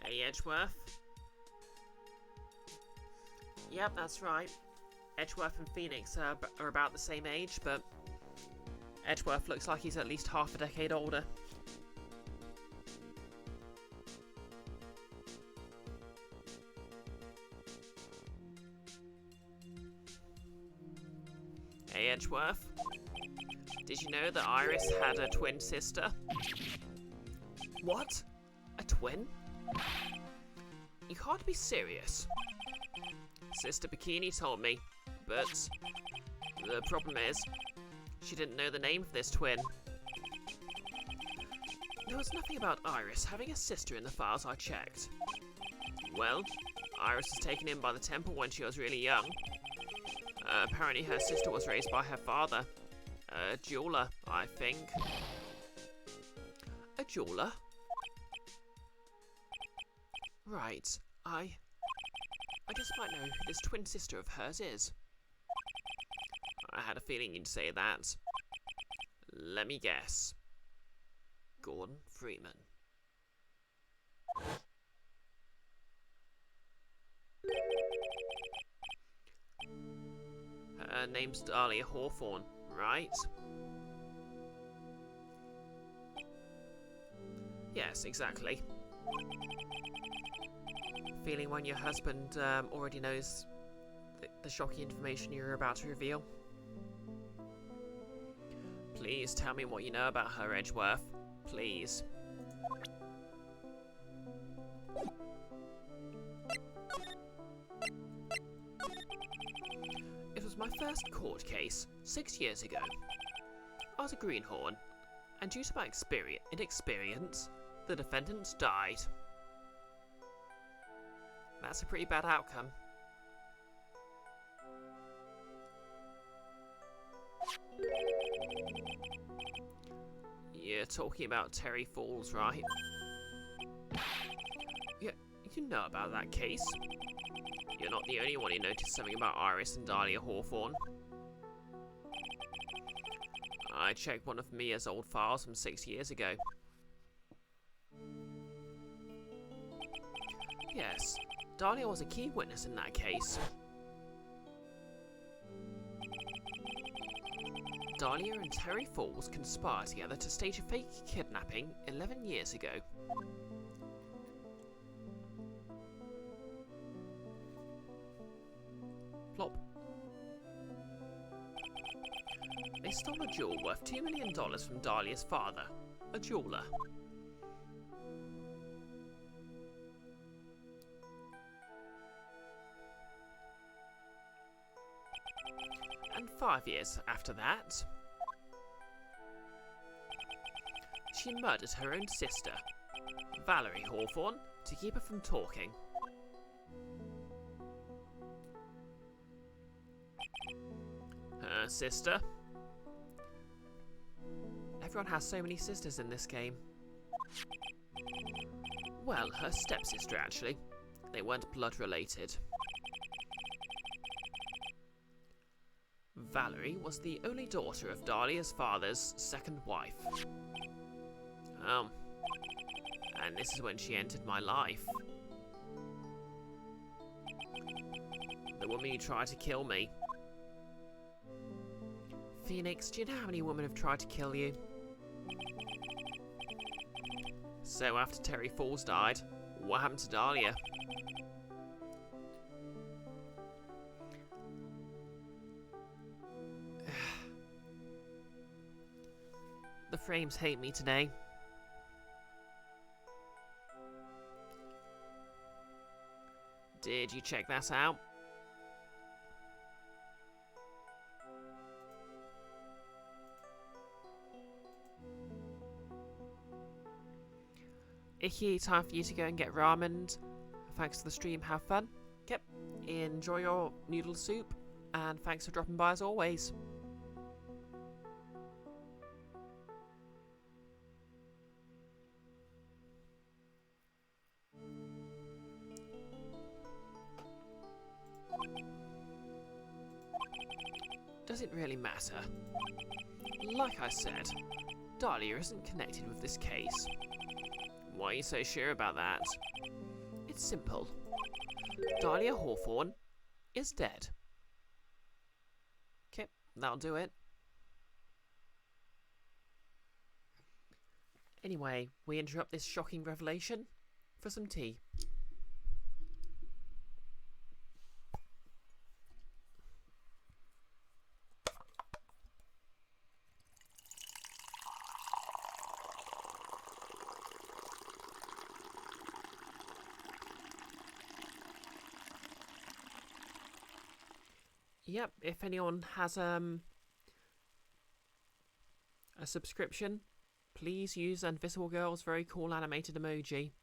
Hey, Edgeworth. Yep, that's right. Edgeworth and Phoenix are about the same age, but Edgeworth looks like he's at least half a decade older. Hey, Edgeworth. Did you know that Iris had a twin sister? What? A twin? You can't be serious. Sister Bikini told me, but the problem is, she didn't know the name of this twin. There was nothing about Iris having a sister in the files I checked. Well, Iris was taken in by the temple when she was really young. Apparently her sister was raised by her father. A jeweler, I think. A jeweler? Right, I just might know who this twin sister of hers is. had a feeling you'd say that. Let me guess. Gordon Freeman. Her name's Dahlia Hawthorne, right? Yes, exactly. Feeling when your husband already knows the shocking information you're about to reveal? Please tell me what you know about her, Edgeworth. Please. It was my first court case, 6 years ago. I was a greenhorn, and due to my inexperience, the defendant died. That's a pretty bad outcome. You're talking about Terry Falls, right? Yeah, you know about that case. You're not the only one who noticed something about Iris and Dahlia Hawthorne. I checked one of Mia's old files from 6 years ago. Yes, Dahlia was a key witness in that case. Dahlia and Terry Falls conspired together to stage a fake kidnapping 11 years ago. Plop. They stole a jewel worth $2 million from Dahlia's father, a jeweler. And 5 years after that, she murdered her own sister, Valerie Hawthorne, to keep her from talking. Her sister? Everyone has so many sisters in this game. Well, her stepsister, actually. They weren't blood related. Valerie was the only daughter of Dahlia's father's second wife. And this is when she entered my life. The woman who tried to kill me. Phoenix, do you know how many women have tried to kill you? So after Terry Falls died, what happened to Dahlia? The frames hate me today. Did you check that out? Icky, time for you to go and get ramen. Thanks for the stream, have fun. Yep, enjoy your noodle soup, and thanks for dropping by as always. Does it really matter? Like I said, Dahlia isn't connected with this case. Why are you so sure about that? It's simple. Dahlia Hawthorne is dead. Okay, that'll do it. Anyway, we interrupt this shocking revelation for some tea. Yep, if anyone has a subscription, please use Invisible Girl's very cool animated emoji.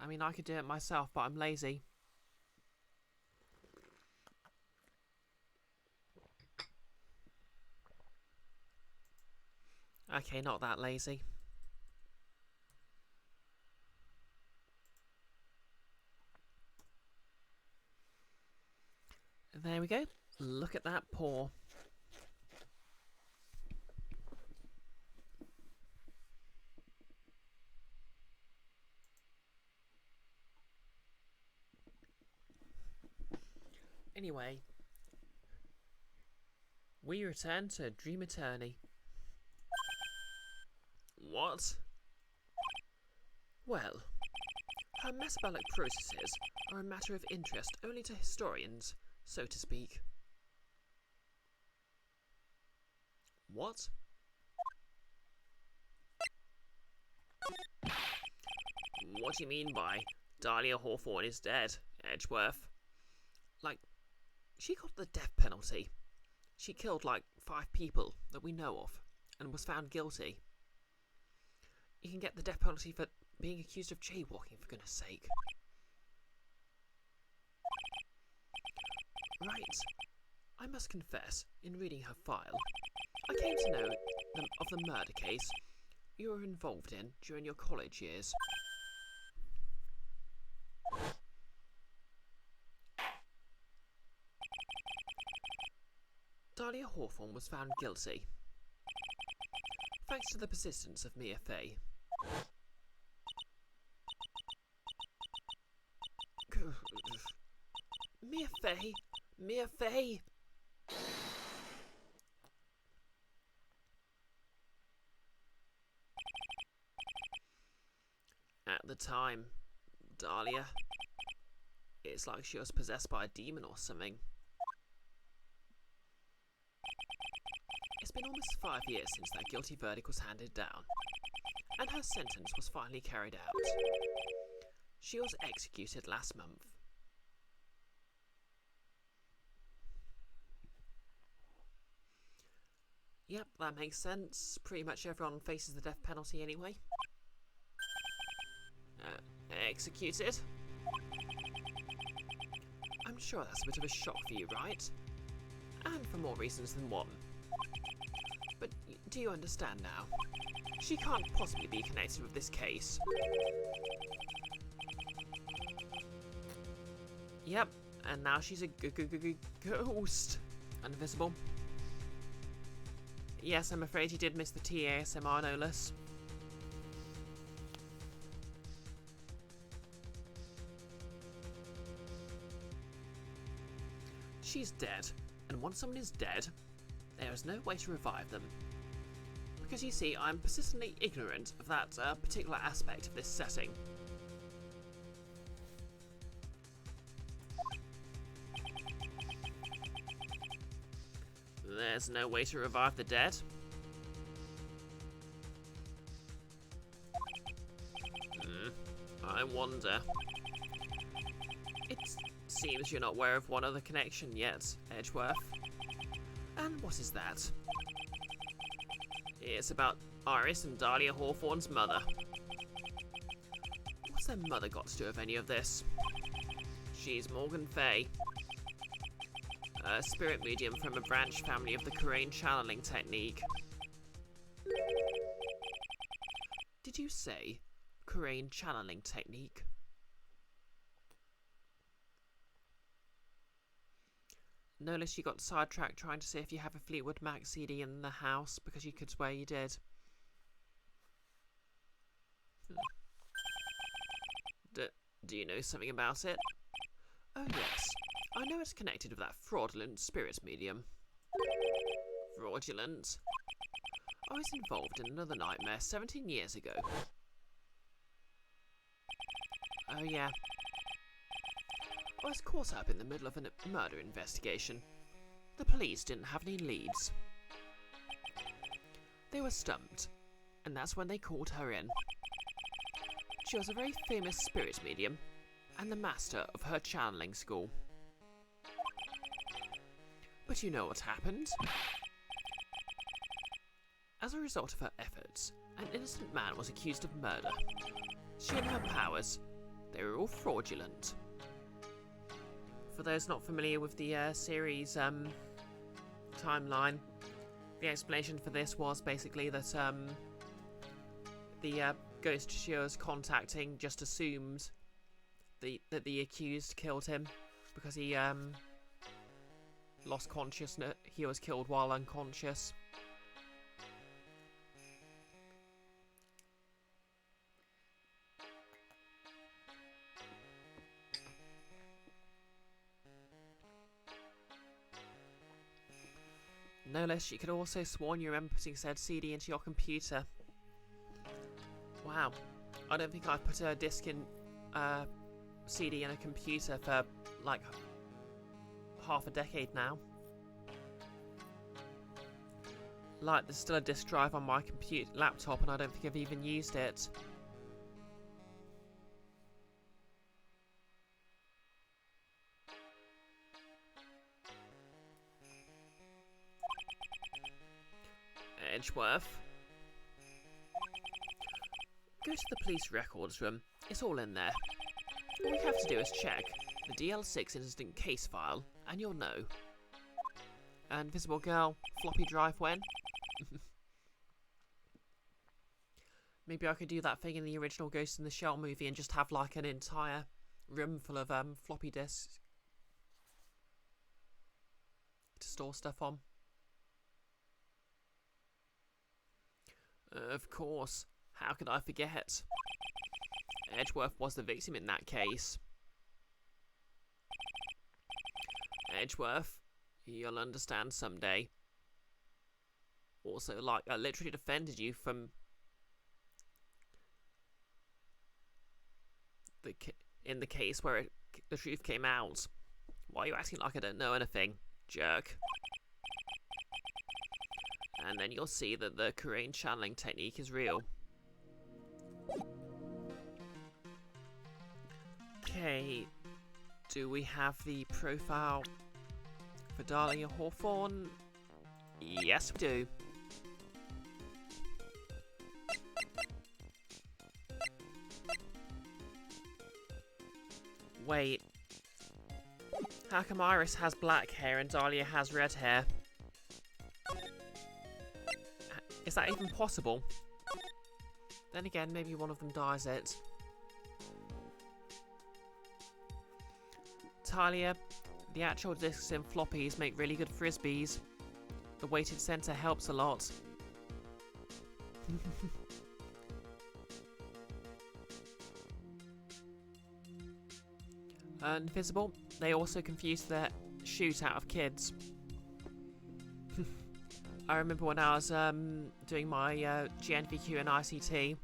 I mean, I could do it myself, but I'm lazy. Okay, not that lazy. There we go. Look at that paw. Anyway, we return to Dream Eternity. What? Well, her metabolic processes are a matter of interest only to historians, so to speak. What? What do you mean by Dahlia Hawthorne is dead, Edgeworth? Like, she got the death penalty. She killed like 5 people that we know of and was found guilty. You can get the death penalty for being accused of jaywalking, for goodness sake. Right. I must confess, in reading her file, I came to know of the murder case you were involved in during your college years. Dahlia Hawthorne was found guilty, thanks to the persistence of Mia Fey. Mia Fey! Mia Fey! At the time, Dahlia, it's like she was possessed by a demon or something. It's been almost 5 years since that guilty verdict was handed down, and her sentence was finally carried out. She was executed last month. Yep, that makes sense. Pretty much everyone faces the death penalty anyway. Executed? I'm sure that's a bit of a shock for you, right? And for more reasons than one. But do you understand now? She can't possibly be connected with this case. Yep, and now she's a ghost. Invisible. Yes, I'm afraid you did miss the TASMR, no less. She's dead, and once someone is dead, there is no way to revive them. Because you see, I'm persistently ignorant of that particular aspect of this setting. There's no way to revive the dead? I wonder. It seems you're not aware of one other connection yet, Edgeworth. And what is that? It's about Iris and Dahlia Hawthorne's mother. What's their mother got to do with any of this? She's Morgan Fay, a spirit medium from a branch family of the Crane channeling technique. Did you say Crane channeling technique? Notice you got sidetracked trying to see if you have a Fleetwood Mac CD in the house because you could swear you did. Do you know something about it? Oh yes, I know it's connected with that fraudulent spirit medium. Fraudulent? I was involved in another nightmare 17 years ago. Oh yeah. I was caught up in the middle of a murder investigation. The police didn't have any leads. They were stumped, and that's when they called her in. She was a very famous spirit medium, and the master of her channeling school. But you know what happened? As a result of her efforts, an innocent man was accused of murder. She and her powers, they were all fraudulent. For those not familiar with the series timeline, the explanation for this was basically that the ghost she was contacting just assumed that the accused killed him because he lost consciousness. He was killed while unconscious. No less, you could also sworn you remember putting said CD into your computer. Wow. I don't think I've put a disc in CD in a computer for like half a decade now. Like, there's still a disk drive on my laptop and I don't think I've even used it. Edgeworth. Go to the police records room. It's all in there. All we have to do is check the DL6 incident case file, and you'll know. Invisible Girl, floppy drive when? Maybe I could do that thing in the original Ghost in the Shell movie and just have like an entire room full of floppy disks to store stuff on. Of course. How could I forget? Edgeworth was the victim in that case. Edgeworth, you'll understand someday. Also, like, I literally defended you from in the case where the truth came out. Why are you acting like I don't know anything, jerk? And then you'll see that the Korean channeling technique is real. Okay, do we have the profile for Dahlia Hawthorne? Yes, we do. Wait, how come Iris has black hair and Dahlia has red hair? Is that even possible? Then again, maybe one of them dyes it. Talia, the actual discs in floppies make really good frisbees. The weighted center helps a lot. Invisible, they also confuse the shoot out of kids. I remember when I was doing my GNVQ and ICT,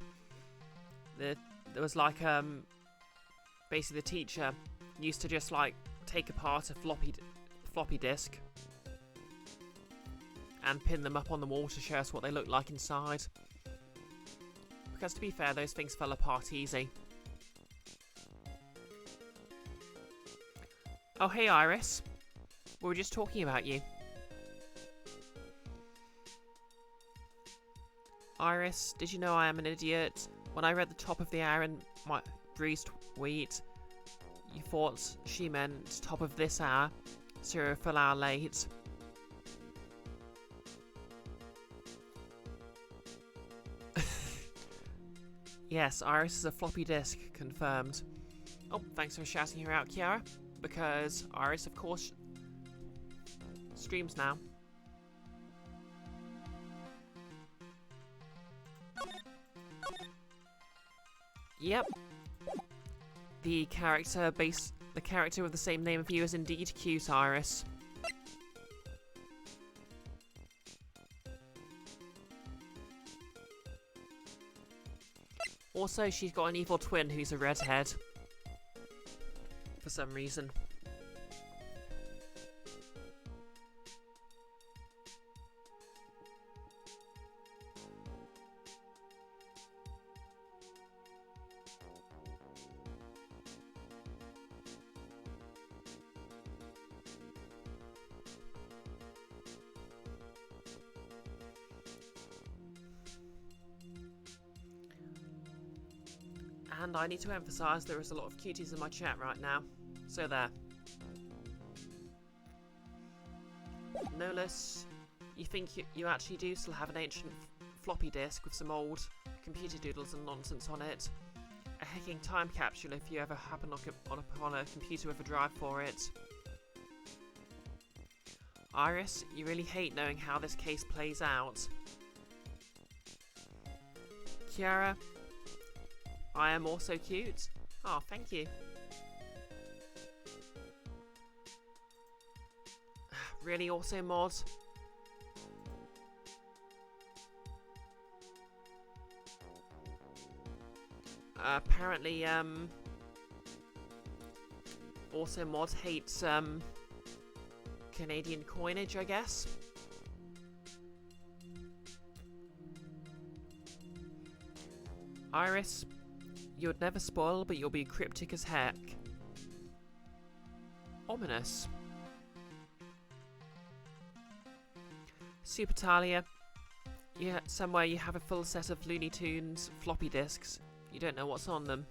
there was like basically the teacher used to just like take apart a floppy disk and pin them up on the wall to show us what they looked like inside. Because to be fair, those things fell apart easy. Oh hey Iris, we were just talking about you. Iris, did you know I am an idiot? When I read the top of the hour in my Bree's tweet, you thought she meant top of this hour, so you're a full hour late. Yes, Iris is a floppy disk, confirmed. Oh, thanks for shouting her out, Kiara, because Iris, of course, streams now. Yep. The character with the same name of you is indeed cute, Iris. Also, she's got an evil twin who's a redhead. For some reason. And I need to emphasise there is a lot of cuties in my chat right now. So there. Nolus, you think you actually do still have an ancient floppy disk with some old computer doodles and nonsense on it? A hacking time capsule if you ever happen upon a computer with a drive for it. Iris, you really hate knowing how this case plays out. Kiara, I am also cute. Oh, thank you. Really also mod? Apparently, also mod hates, Canadian coinage, I guess. Iris, you would never spoil, but you'll be cryptic as heck. Ominous. Super Talia, yeah, somewhere you have a full set of Looney Tunes floppy disks. You don't know what's on them.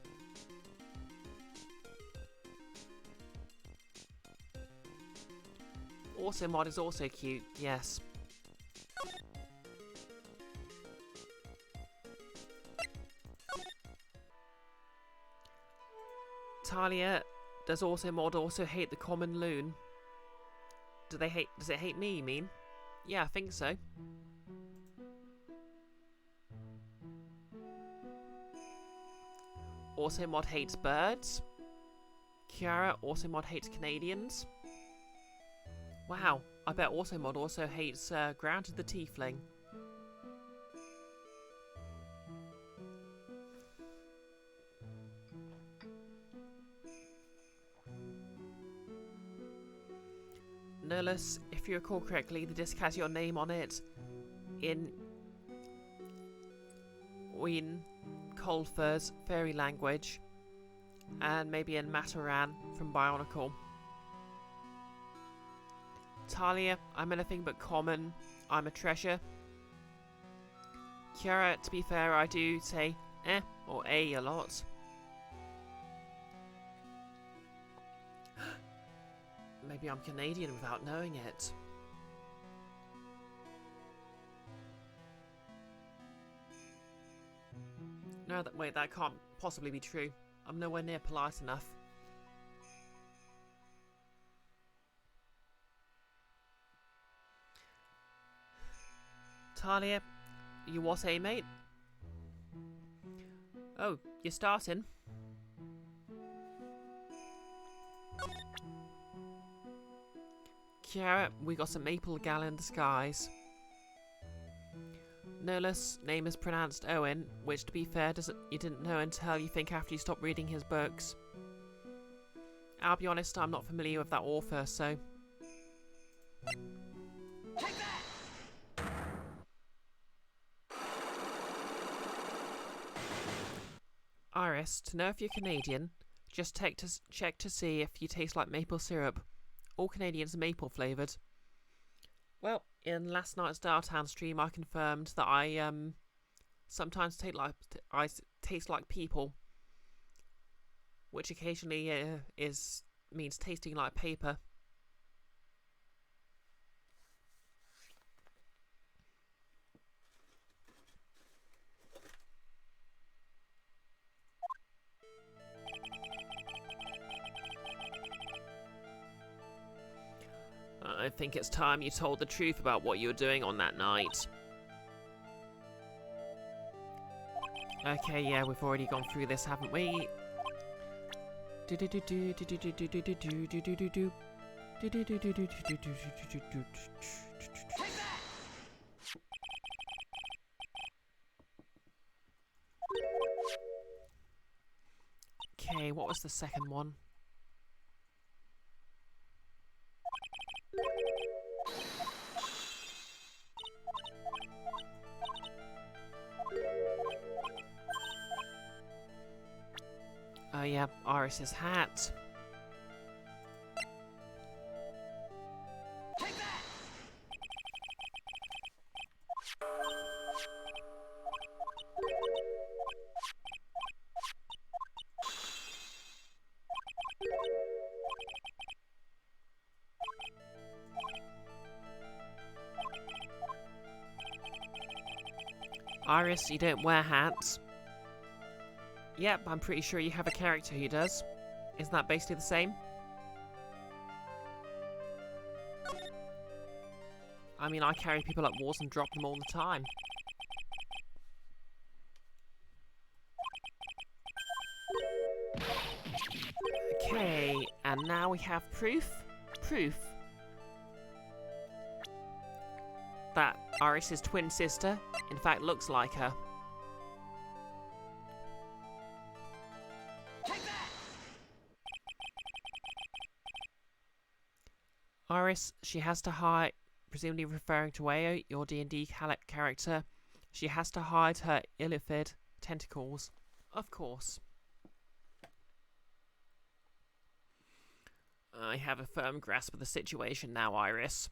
Also mod is also cute, yes. Talia, does also mod also hate the common loon? Does it hate me, you mean? Yeah, I think so. Also mod hates birds. Kiara, also mod hates Canadians. Wow, I bet also mod also hates Grounded the Tiefling. Nullis, if you recall correctly, the disc has your name on it in Colfer's fairy language, and maybe in Mataran from Bionicle. Talia, I'm anything but common. I'm a treasure. Kiara, to be fair, I do say or a lot. Maybe I'm Canadian without knowing it. No, wait, that can't possibly be true. I'm nowhere near polite enough. Talia, you what, mate? Oh, you're starting? Kiara, we got a maple gal in disguise. Nolus, name is pronounced Owen, which to be fair, you didn't know until you think after you stopped reading his books. I'll be honest, I'm not familiar with that author, so... Take that! Iris, to know if you're Canadian, just check to see if you taste like maple syrup. All Canadians are maple flavoured. Well, in last night's Dialtown stream, I confirmed that I sometimes taste like people, which occasionally means tasting like paper. I think it's time you told the truth about what you were doing on that night. Okay, yeah, we've already gone through this, haven't we? Okay, what was the second one? Oh yeah, Iris's hat. Take that! Iris, you don't wear hats. Yep, I'm pretty sure you have a character who does. Isn't that basically the same? I mean, I carry people up walls and drop them all the time. Okay, and now we have proof that Iris's twin sister, in fact, looks like her. Take that! Iris, she has to hide, presumably referring to Ao, your D&D character, she has to hide her illithid tentacles. Of course. I have a firm grasp of the situation now, Iris.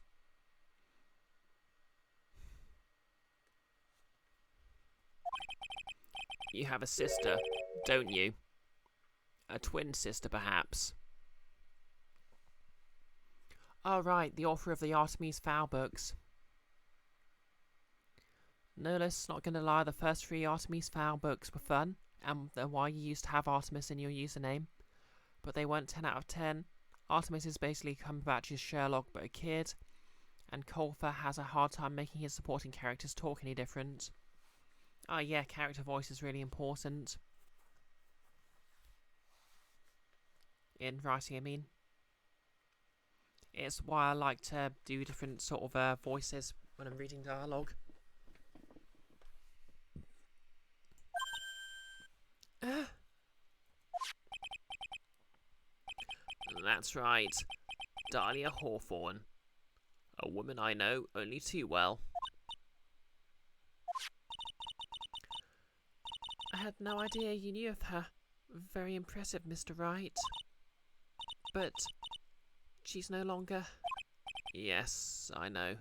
You have a sister, don't you? A twin sister, perhaps? Oh, right, the author of the Artemis Fowl books. No, let's not gonna lie, the first 3 Artemis Fowl books were fun, and they're why you used to have Artemis in your username. But they weren't 10 out of 10. Artemis is basically Cumberbatch's Sherlock but a kid, and Colfer has a hard time making his supporting characters talk any different. Oh yeah, character voice is really important. In writing, I mean. It's why I like to do different sort of voices when I'm reading dialogue. That's right. Dahlia Hawthorne. A woman I know only too well. I had no idea you knew of her. Very impressive, Mr. Wright. But she's no longer... Yes, I know.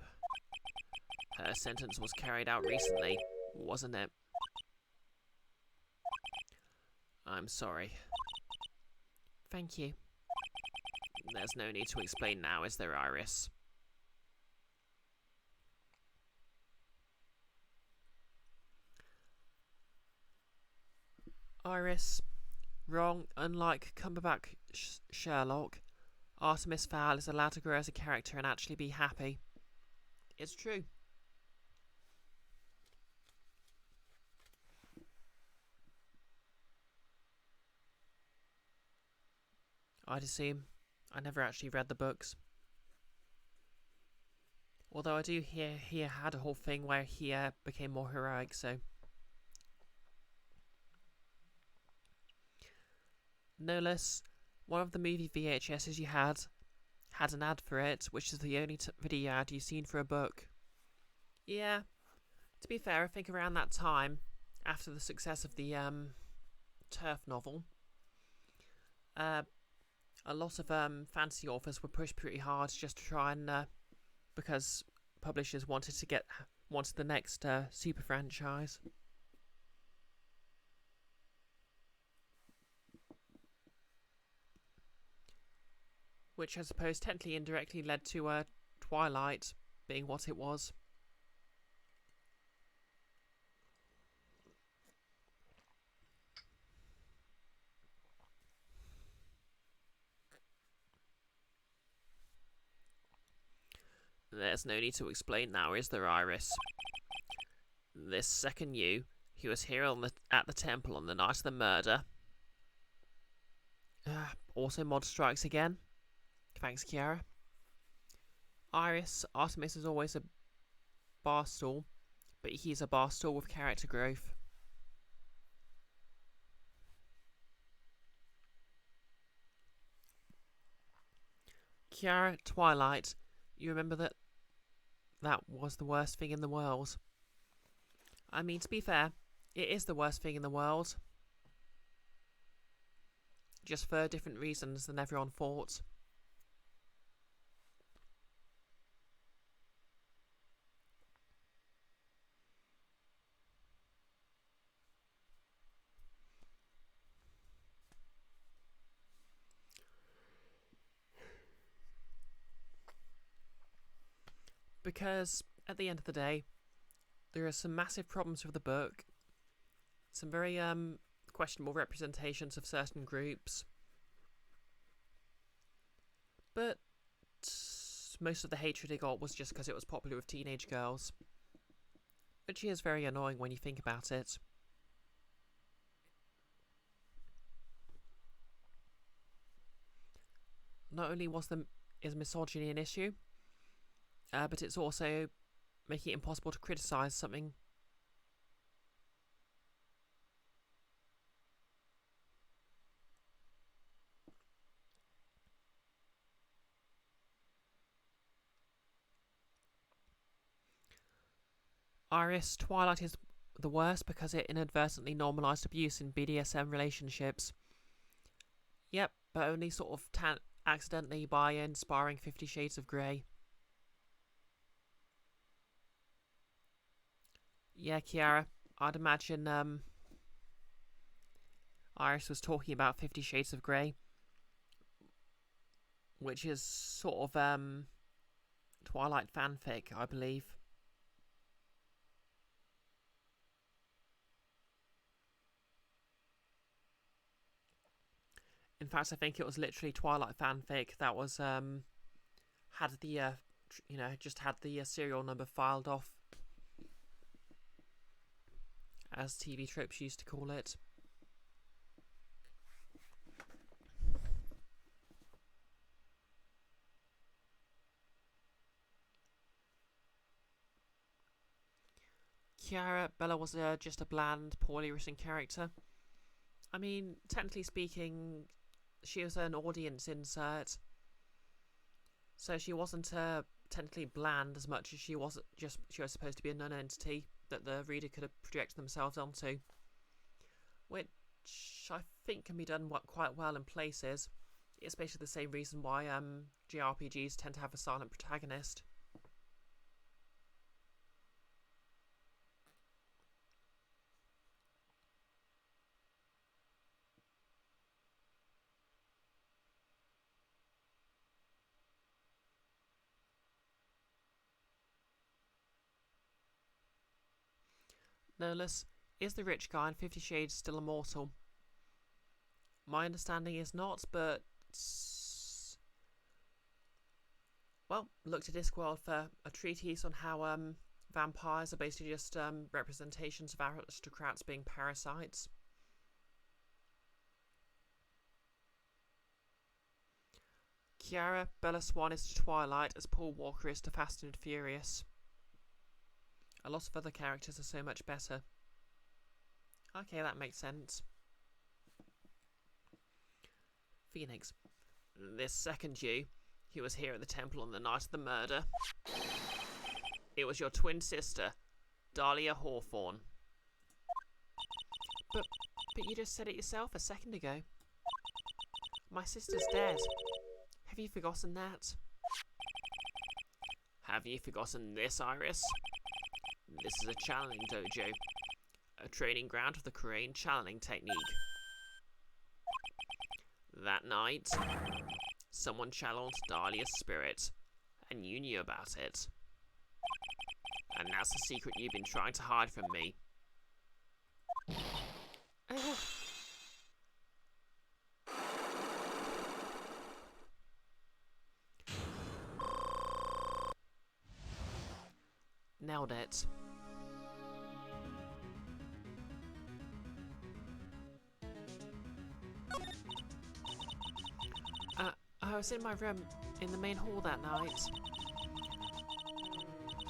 Her sentence was carried out recently, wasn't it? I'm sorry. Thank you. There's no need to explain now, is there, Iris? Iris, wrong. Unlike Cumberbatch Sherlock, Artemis Fowl is allowed to grow as a character and actually be happy. It's true. I'd assume. I never actually read the books. Although I do hear he had a whole thing where he became more heroic, so... No less, one of the movie VHSs you had an ad for it, which is the only video ad you've seen for a book. Yeah, to be fair, I think around that time, after the success of the Turf novel, a lot of fantasy authors were pushed pretty hard just to try and because publishers wanted the next super franchise. Which I suppose technically indirectly led to Twilight being what it was. There's no need to explain now, is there, Iris? This second you, who was here at the temple on the night of the murder. Also mod strikes again. Thanks, Kiara. Iris, Artemis is always a barstool, but he's a barstool with character growth. Kiara, Twilight, you remember that was the worst thing in the world. I mean, to be fair, it is the worst thing in the world. Just for different reasons than everyone thought. Because, at the end of the day, there are some massive problems with the book. Some very questionable representations of certain groups. But most of the hatred it got was just because it was popular with teenage girls. Which is very annoying when you think about it. Not only is misogyny an issue, but it's also making it impossible to criticise something. Iris, Twilight is the worst because it inadvertently normalised abuse in BDSM relationships. Yep, but only sort of accidentally by inspiring 50 Shades of Grey. Yeah, Kiara, I'd imagine Iris was talking about 50 Shades of Grey, which is sort of Twilight fanfic, I believe. In fact, I think it was literally Twilight fanfic that was had the just had the serial number filed off, as TV tropes used to call it. Kiara, Bella was just a bland, poorly written character. I mean, technically speaking, she was an audience insert, so she wasn't technically bland as much as she was supposed to be a non-entity that the reader could have projected themselves onto, which I think can be done quite well in places. It's basically the same reason why JRPGs tend to have a silent protagonist. Nolus, is the rich guy in 50 Shades still immortal? My understanding is not, but well, look to Discworld for a treatise on how vampires are basically just representations of aristocrats being parasites. Kiara, Bella Swan is to Twilight as Paul Walker is to Fast and Furious. A lot of other characters are so much better. Okay, that makes sense. Phoenix. This second you, who was here at the temple on the night of the murder. It was your twin sister, Dahlia Hawthorne. But you just said it yourself a second ago. My sister's dead. Have you forgotten that? Have you forgotten this, Iris? This is a channeling dojo, a training ground for the Korean channeling technique. That night, someone channeled Dahlia's spirit, and you knew about it. And that's the secret you've been trying to hide from me. Nailed it. I was in my room in the main hall that night.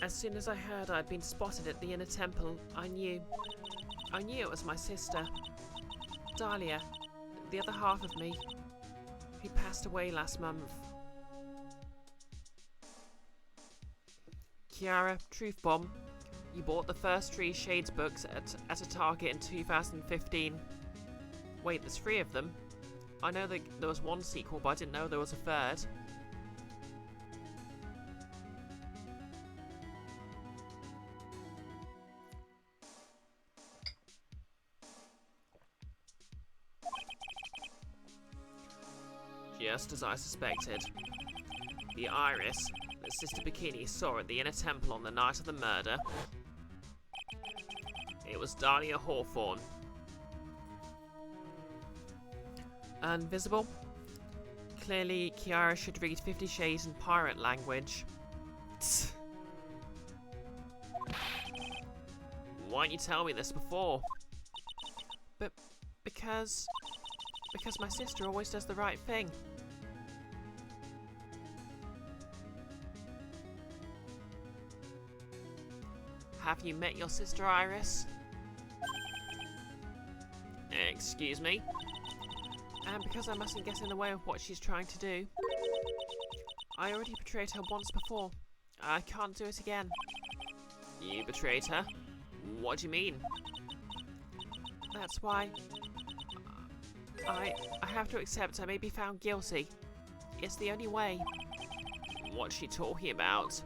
As soon as I heard I'd been spotted at the inner temple, I knew it was my sister, Dahlia, the other half of me, who passed away last month. Kiara, Truth Bomb, you bought the first 3 Shades books at a Target in 2015. Wait, there's 3 of them? I know that there was 1 sequel, but I didn't know there was a 3rd. Just as I suspected. The Iris that Sister Bikini saw at the inner temple on the night of the murder. It was Dahlia Hawthorne. Invisible? Clearly, Kiara should read 50 Shades in pirate language. Tsk. Why didn't you tell me this before? But because my sister always does the right thing. Have you met your sister, Iris? Excuse me? And because I mustn't get in the way of what she's trying to do, I already betrayed her once before. I can't do it again. You betrayed her? What do you mean? That's why I have to accept I may be found guilty. It's the only way. What's she talking about?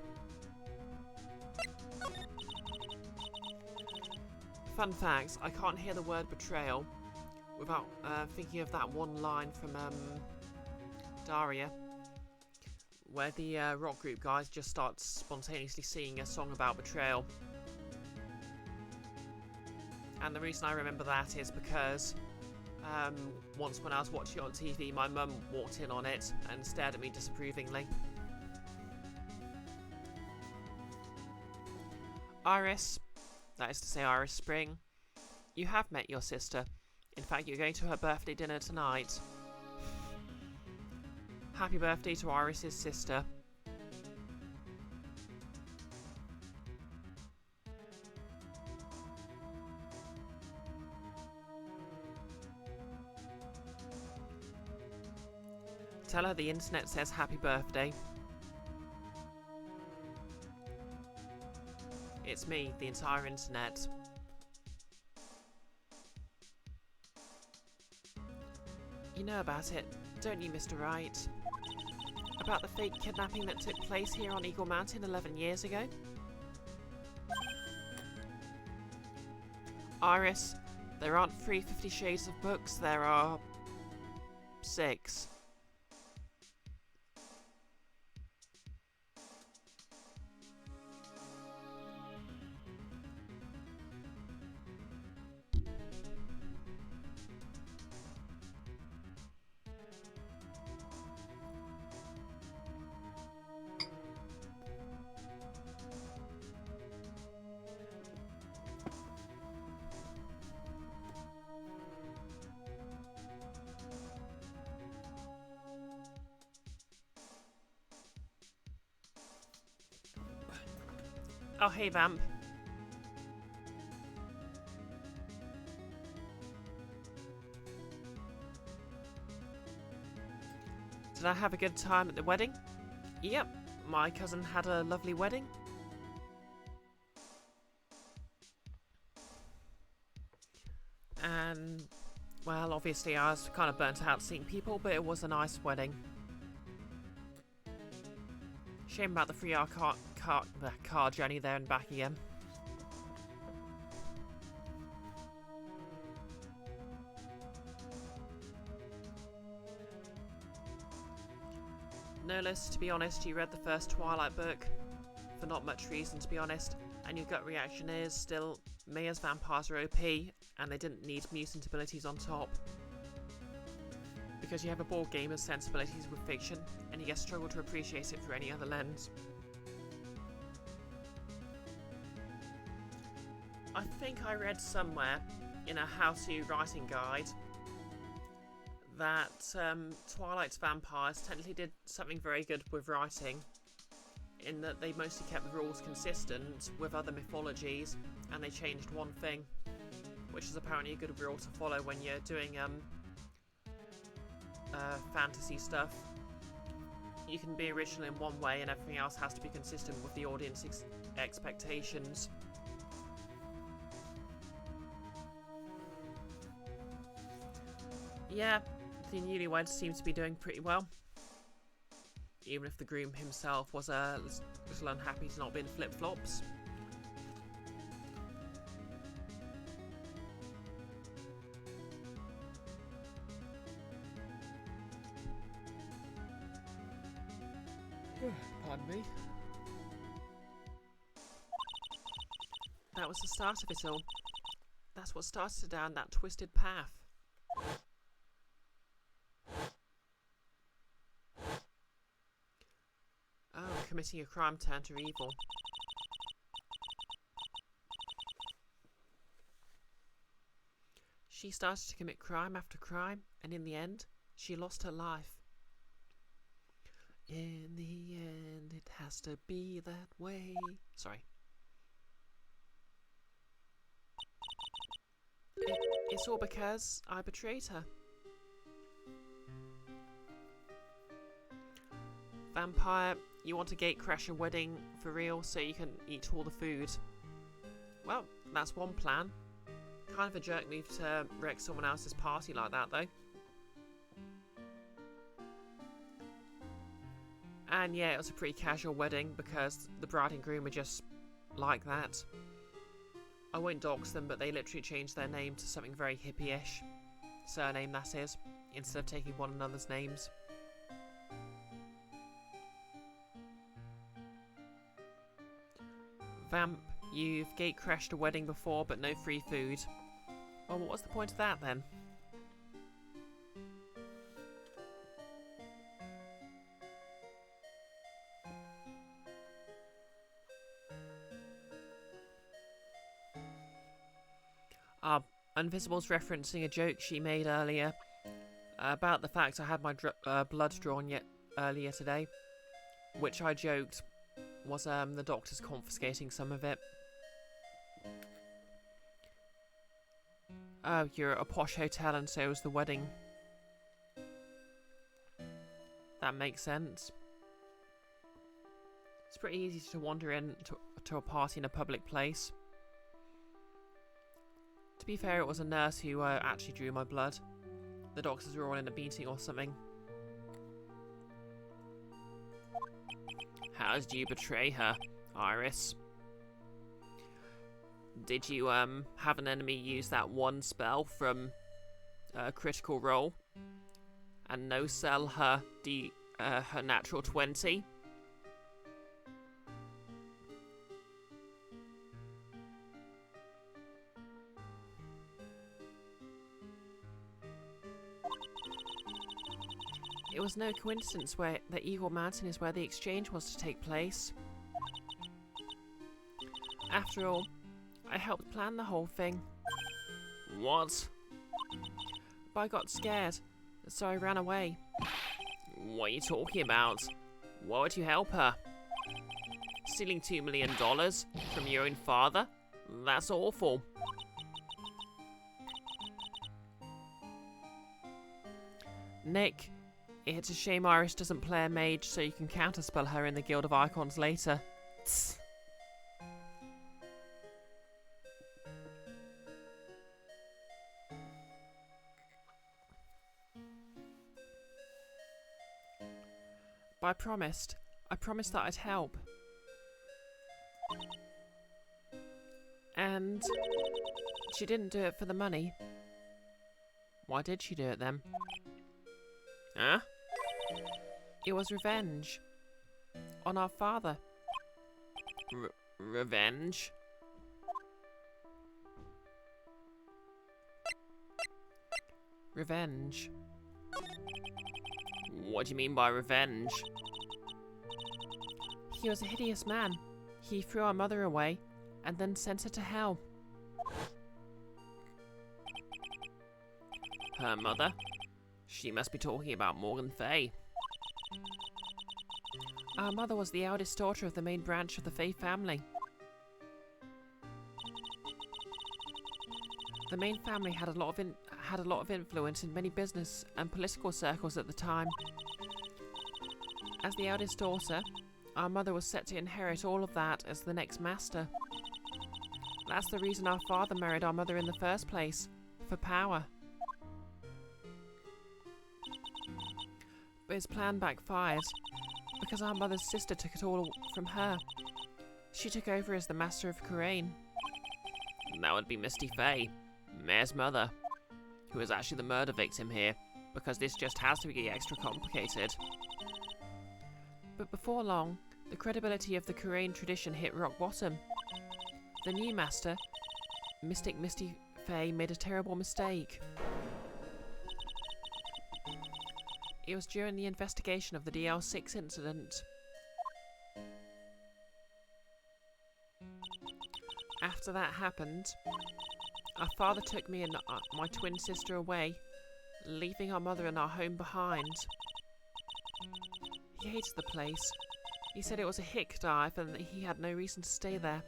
Fun fact, I can't hear the word betrayal without thinking of that one line from Daria, where the rock group guys just start spontaneously singing a song about betrayal. And the reason I remember that is because once when I was watching it on TV, my mum walked in on it and stared at me disapprovingly. Iris, that is to say Iris Spring, you have met your sister. In fact, you're going to her birthday dinner tonight. Happy birthday to Iris's sister. Tell her the internet says happy birthday. It's me, the entire internet. You know about it, don't you, Mr. Wright? About the fake kidnapping that took place here on Eagle Mountain 11 years ago? Iris, there aren't 3 50 Shades of books, there are 6. Oh, hey, Vamp. Did I have a good time at the wedding? Yep, my cousin had a lovely wedding. And, well, obviously I was kind of burnt out seeing people, but it was a nice wedding. Shame about the 3-hour car journey there and back again. Nolas, to be honest, you read the first Twilight book for not much reason, to be honest, and your gut reaction is still Maya's vampires are OP and they didn't need mutant abilities on top. Because you have a board gamer's sensibilities with fiction, and you just struggle to appreciate it through any other lens. I think I read somewhere in a how-to writing guide that Twilight's vampires technically did something very good with writing, in that they mostly kept the rules consistent with other mythologies, and they changed one thing, which is apparently a good rule to follow when you're doing fantasy stuff. You can be original in one way and everything else has to be consistent with the audience's expectations. Yeah, the newlyweds seem to be doing pretty well. Even if the groom himself was a little unhappy to not be in flip-flops. Pardon me. That was the start of it all. That's what started her down that twisted path. committing a crime turned to evil. She started to commit crime after crime, and in the end, she lost her life. In the end, it has to be that way. Sorry. It's all because I betrayed her. Vampire, you want to gatecrash a wedding for real so you can eat all the food. Well, that's one plan. Kind of a jerk move to wreck someone else's party like that, though. And yeah, it was a pretty casual wedding because the bride and groom were just like that. I won't dox them, but they literally changed their name to something very hippie-ish. Surname, that is, instead of taking one another's names. Vamp, you've gatecrashed a wedding before, but no free food. Well, what was the point of that, then? Invisible's referencing a joke she made earlier about the fact I had my blood drawn earlier today, which I joked was the doctors confiscating some of it. Oh, you're at a posh hotel and so was the wedding. That makes sense. It's pretty easy to wander in to a party in a public place. To be fair, it was a nurse who actually drew my blood. The doctors were all in a meeting or something. How did you betray her, Iris? Did you have an enemy use that one spell from Critical Role and no-sell her her natural 20? It was no coincidence that Eagle Mountain is where the exchange was to take place. After all, I helped plan the whole thing. What? But I got scared, so I ran away. What are you talking about? Why would you help her? Stealing $2 million from your own father? That's awful. Nick, it's a shame Iris doesn't play a mage so you can counterspell her in the Guild of Icons later. Tss. But I promised that I'd help. And she didn't do it for the money. Why did she do it then? Huh? It was revenge. On our father. Revenge? Revenge. What do you mean by revenge? He was a hideous man. He threw our mother away and then sent her to hell. Her mother? She must be talking about Morgan Fay. Our mother was the eldest daughter of the main branch of the Fay family. The main family had a lot of influence in many business and political circles at the time. As the eldest daughter, our mother was set to inherit all of that as the next master. That's the reason our father married our mother in the first place, for power. But his plan backfired, because our mother's sister took it all from her. She took over as the master of Kurain. That would be Misty Fay, Mare's mother, who is actually the murder victim here, because this just has to get extra complicated. But before long, the credibility of the Kurain tradition hit rock bottom. The new master, Mystic Misty Fay, made a terrible mistake. It was during the investigation of the DL6 incident. after that happened, our father took me and my twin sister away, leaving our mother and our home behind. He hated the place. He said it was a hick dive and that he had no reason to stay there.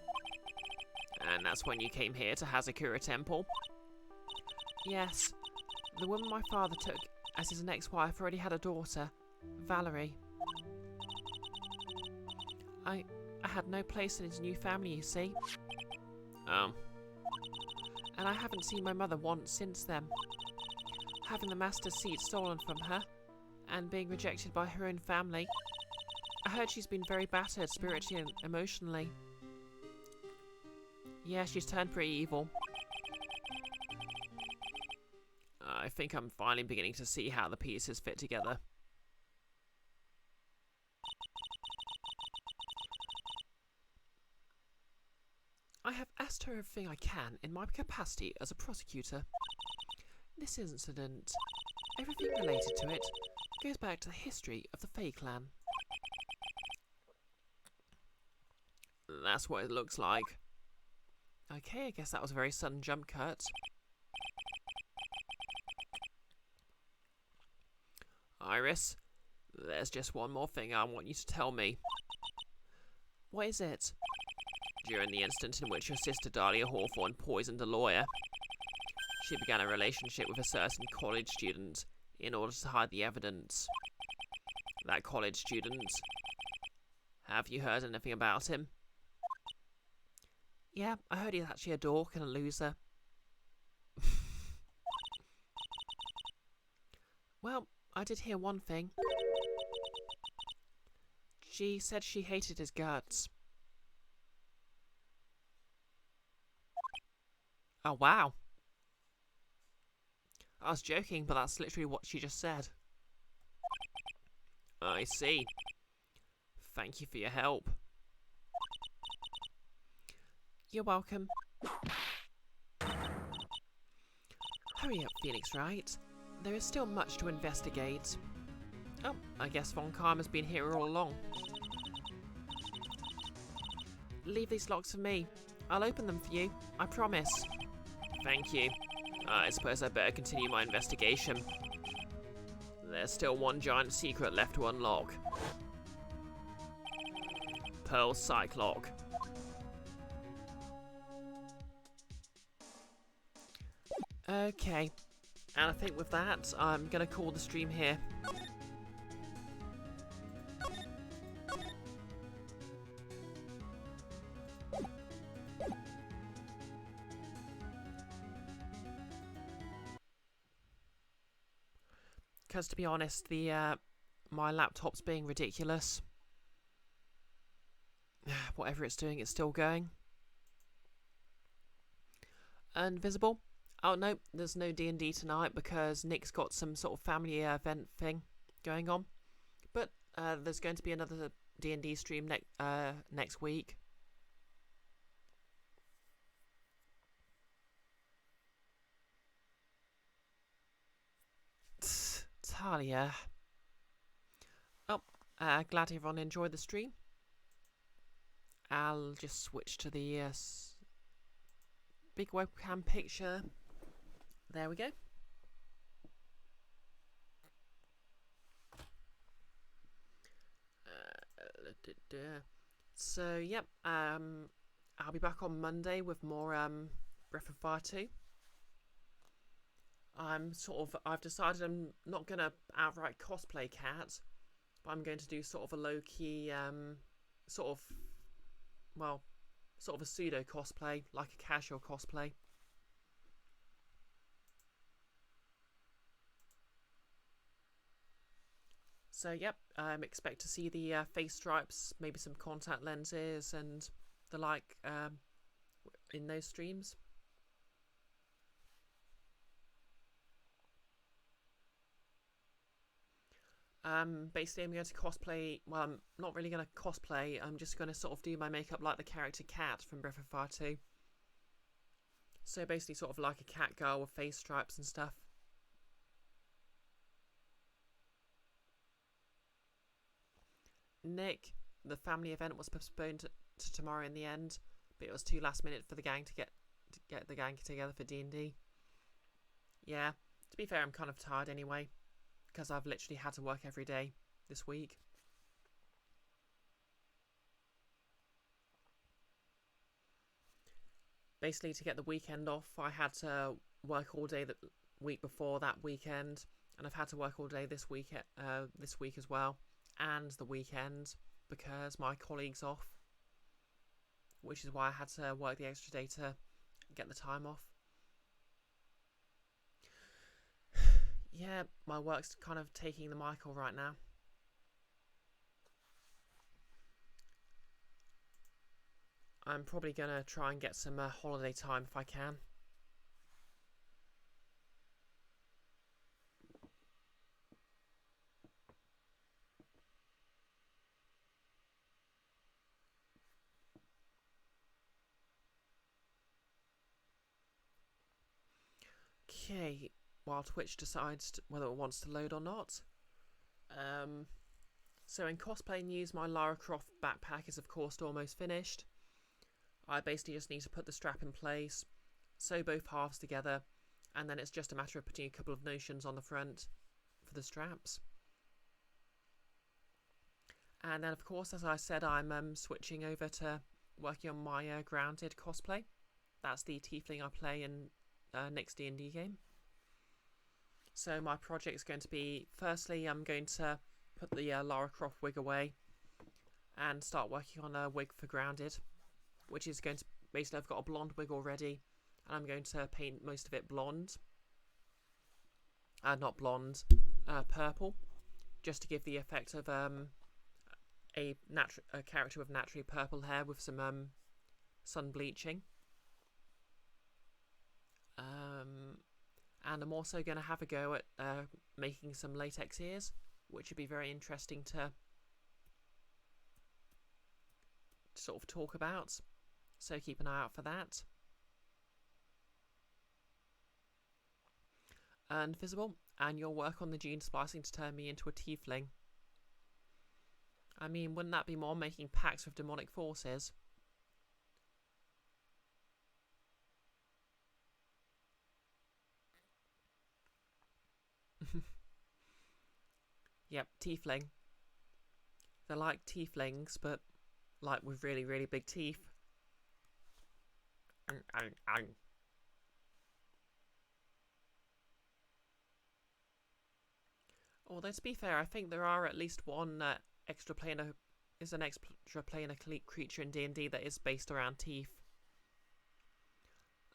And that's when you came here to Hazakura Temple? Yes. The woman my father took as his next wife already had a daughter, Valerie. I had no place in his new family, you see. Oh. And I haven't seen my mother once since then. Having the master's seat stolen from her, and being rejected by her own family. I heard she's been very battered spiritually and emotionally. Yeah, she's turned pretty evil. I think I'm finally beginning to see how the pieces fit together. I have asked her everything I can in my capacity as a prosecutor. This incident, everything related to it, goes back to the history of the Fae clan. That's what it looks like. Okay, I guess that was a very sudden jump cut. Iris, there's just one more thing I want you to tell me. What is it? During the instant in which your sister Dahlia Hawthorne poisoned a lawyer, she began a relationship with a certain college student in order to hide the evidence. That college student, have you heard anything about him? Yeah, I heard he's actually a dork and a loser. Well, I did hear one thing. She said she hated his guts. Oh, wow. I was joking, but that's literally what she just said. I see. Thank you for your help. You're welcome. Hurry up, Phoenix Wright. There is still much to investigate. Oh, I guess Von Karma's been here all along. Leave these locks for me. I'll open them for you. I promise. Thank you. I suppose I better continue my investigation. There's still one giant secret left to unlock. Pearl Psych Lock. Okay. And I think with that, I'm going to call the stream here. Because to be honest, my laptop's being ridiculous. Whatever it's doing, it's still going. Invisible. Oh no, there's no D&D tonight because Nick's got some sort of family event thing going on. But there's going to be another D&D stream next week. Talia. Oh, glad everyone enjoyed the stream. I'll just switch to the big webcam picture. There we go. So, yep, I'll be back on Monday with more Breath of Fire 2. I've decided I'm not going to outright cosplay Cat, but I'm going to do sort of a low-key, sort of a pseudo cosplay, like a casual cosplay. So, yep, expect to see the face stripes, maybe some contact lenses and the like in those streams. Basically I'm going to cosplay, well, I'm not really going to cosplay, I'm just going to sort of do my makeup like the character Cat from Breath of Fire 2. So basically sort of like a cat girl with face stripes and stuff. Nick, the family event was postponed to tomorrow in the end, but it was too last minute for the gang to get the gang together for D&D. Yeah, to be fair, I'm kind of tired anyway, because I've literally had to work every day this week. Basically, to get the weekend off, I had to work all day the week before that weekend, and I've had to work all day this week as well, and the weekend, because my colleague's off, which is why I had to work the extra day to get the time off. Yeah, my work's kind of taking the Michael right now. I'm probably going to try and get some holiday time if I can. Okay, while Twitch decides whether it wants to load or not. So in cosplay news, my Lara Croft backpack is of course almost finished. I basically just need to put the strap in place, sew both halves together, and then it's just a matter of putting a couple of notions on the front for the straps. And then of course, as I said, I'm switching over to working on my Grounded cosplay. That's the tiefling I play in next D&D game. So my project is going to be, firstly, I'm going to put the Lara Croft wig away and start working on a wig for Grounded, which is going to, basically I've got a blonde wig already, and I'm going to paint most of it blonde. Not blonde, purple, just to give the effect of a character with naturally purple hair with some sun bleaching. And I'm also going to have a go at making some latex ears, which would be very interesting to sort of talk about. So keep an eye out for that. Invisible, and your work on the gene splicing to turn me into a tiefling. I mean, wouldn't that be more making pacts with demonic forces? Yep, tiefling. They're like tieflings, but like with really, really big teeth. Although to be fair, I think there are at least one extra planar creature in D&D that is based around teeth.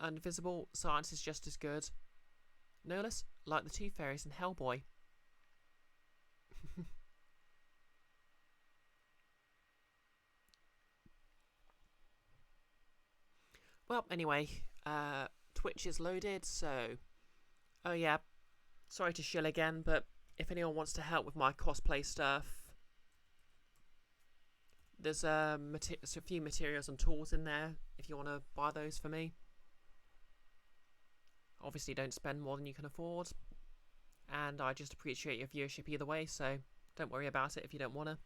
Invisible, science is just as good. No less like the Tooth Fairies in Hellboy. Well, anyway, Twitch is loaded, so... Oh yeah, sorry to shill again, but if anyone wants to help with my cosplay stuff, there's a few materials and tools in there if you want to buy those for me. Obviously don't spend more than you can afford, and I just appreciate your viewership either way, so don't worry about it if you don't want to.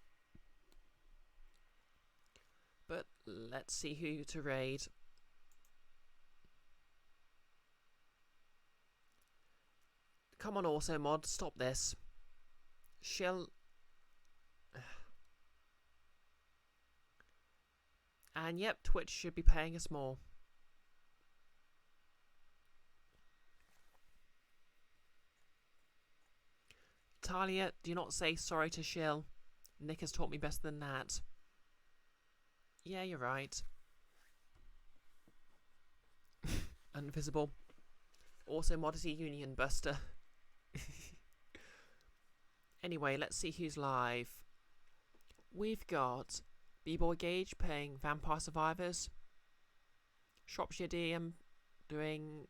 But let's see who to raid. Come on, also mod, stop this. Shill. And yep, Twitch should be paying us more. Talia, do not say sorry to Shill. Nick has taught me better than that. Yeah, you're right. Invisible. Also Modesty Union Buster. Anyway, let's see who's live. We've got B-Boy Gage playing Vampire Survivors. Shropshire DM doing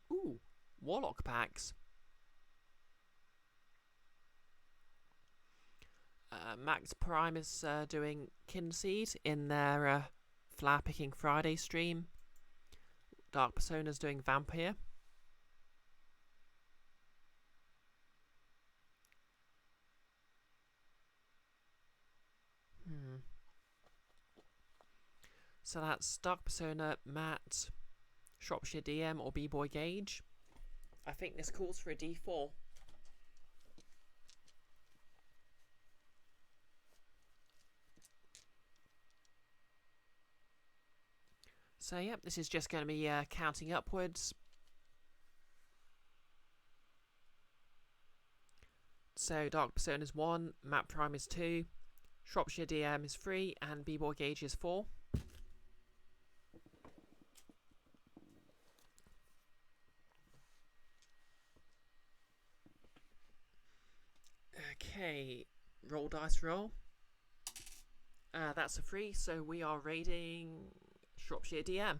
Warlock packs. Max Prime is doing Kinseed in their Flower Picking Friday stream. Dark Persona's doing Vampire. So that's Dark Persona, Matt, Shropshire DM, or B-Boy Gage. I think this calls for a D4. So yep, this is just going to be counting upwards. So Dark Persona is 1, Map Prime is 2, Shropshire DM is 3, and B-Boy Gage is 4. Okay, roll dice roll. That's a 3, so we are raiding Shropshire DM.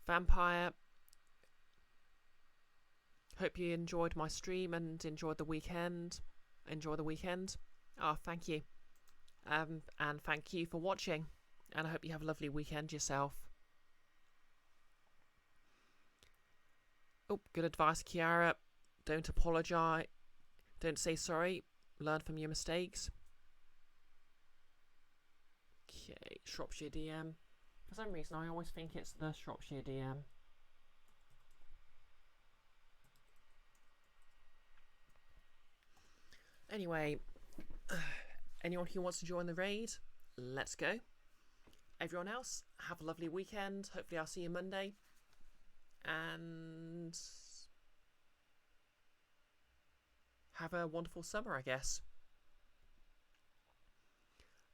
Vampire. Hope you enjoyed my stream and enjoyed the weekend. Enjoy the weekend. Oh, thank you. And thank you for watching. And I hope you have a lovely weekend yourself. Oh, good advice, Kiara. Don't apologise. Don't say sorry. Learn from your mistakes. Okay, Shropshire DM. For some reason, I always think it's the Shropshire DM. Anyway, anyone who wants to join the raid, let's go. Everyone else, have a lovely weekend. Hopefully I'll see you Monday. And have a wonderful summer, I guess.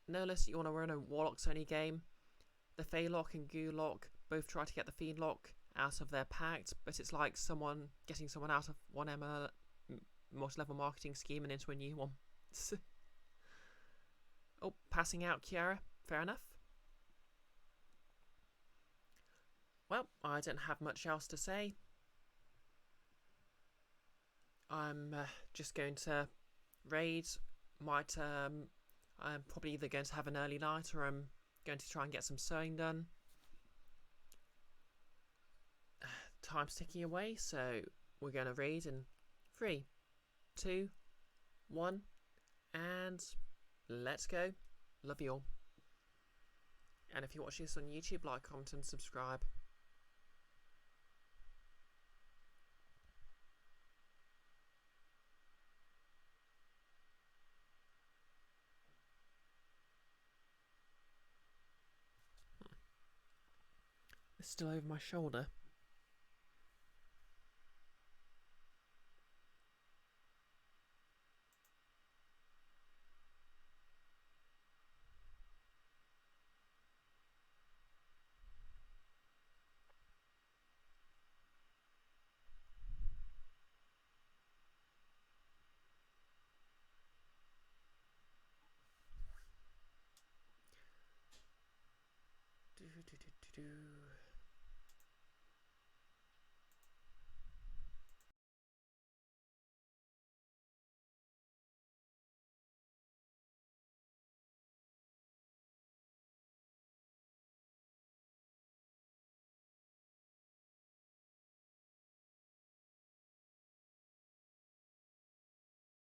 Nolus, you want to run a Warlocks only game. The Feylock and Gulock both try to get the Fiendlock out of their pact, but it's like someone getting someone out of one multi-level marketing scheme and into a new one. Oh, passing out, Kiara. Fair enough. Well, I don't have much else to say. I'm just going to raid. I'm probably either going to have an early night or I'm going to try and get some sewing done. Time's ticking away, so we're going to raid in 3, 2, 1, and let's go. Love you all. And if you watch this on YouTube, like, comment and subscribe. It's still over my shoulder. Do.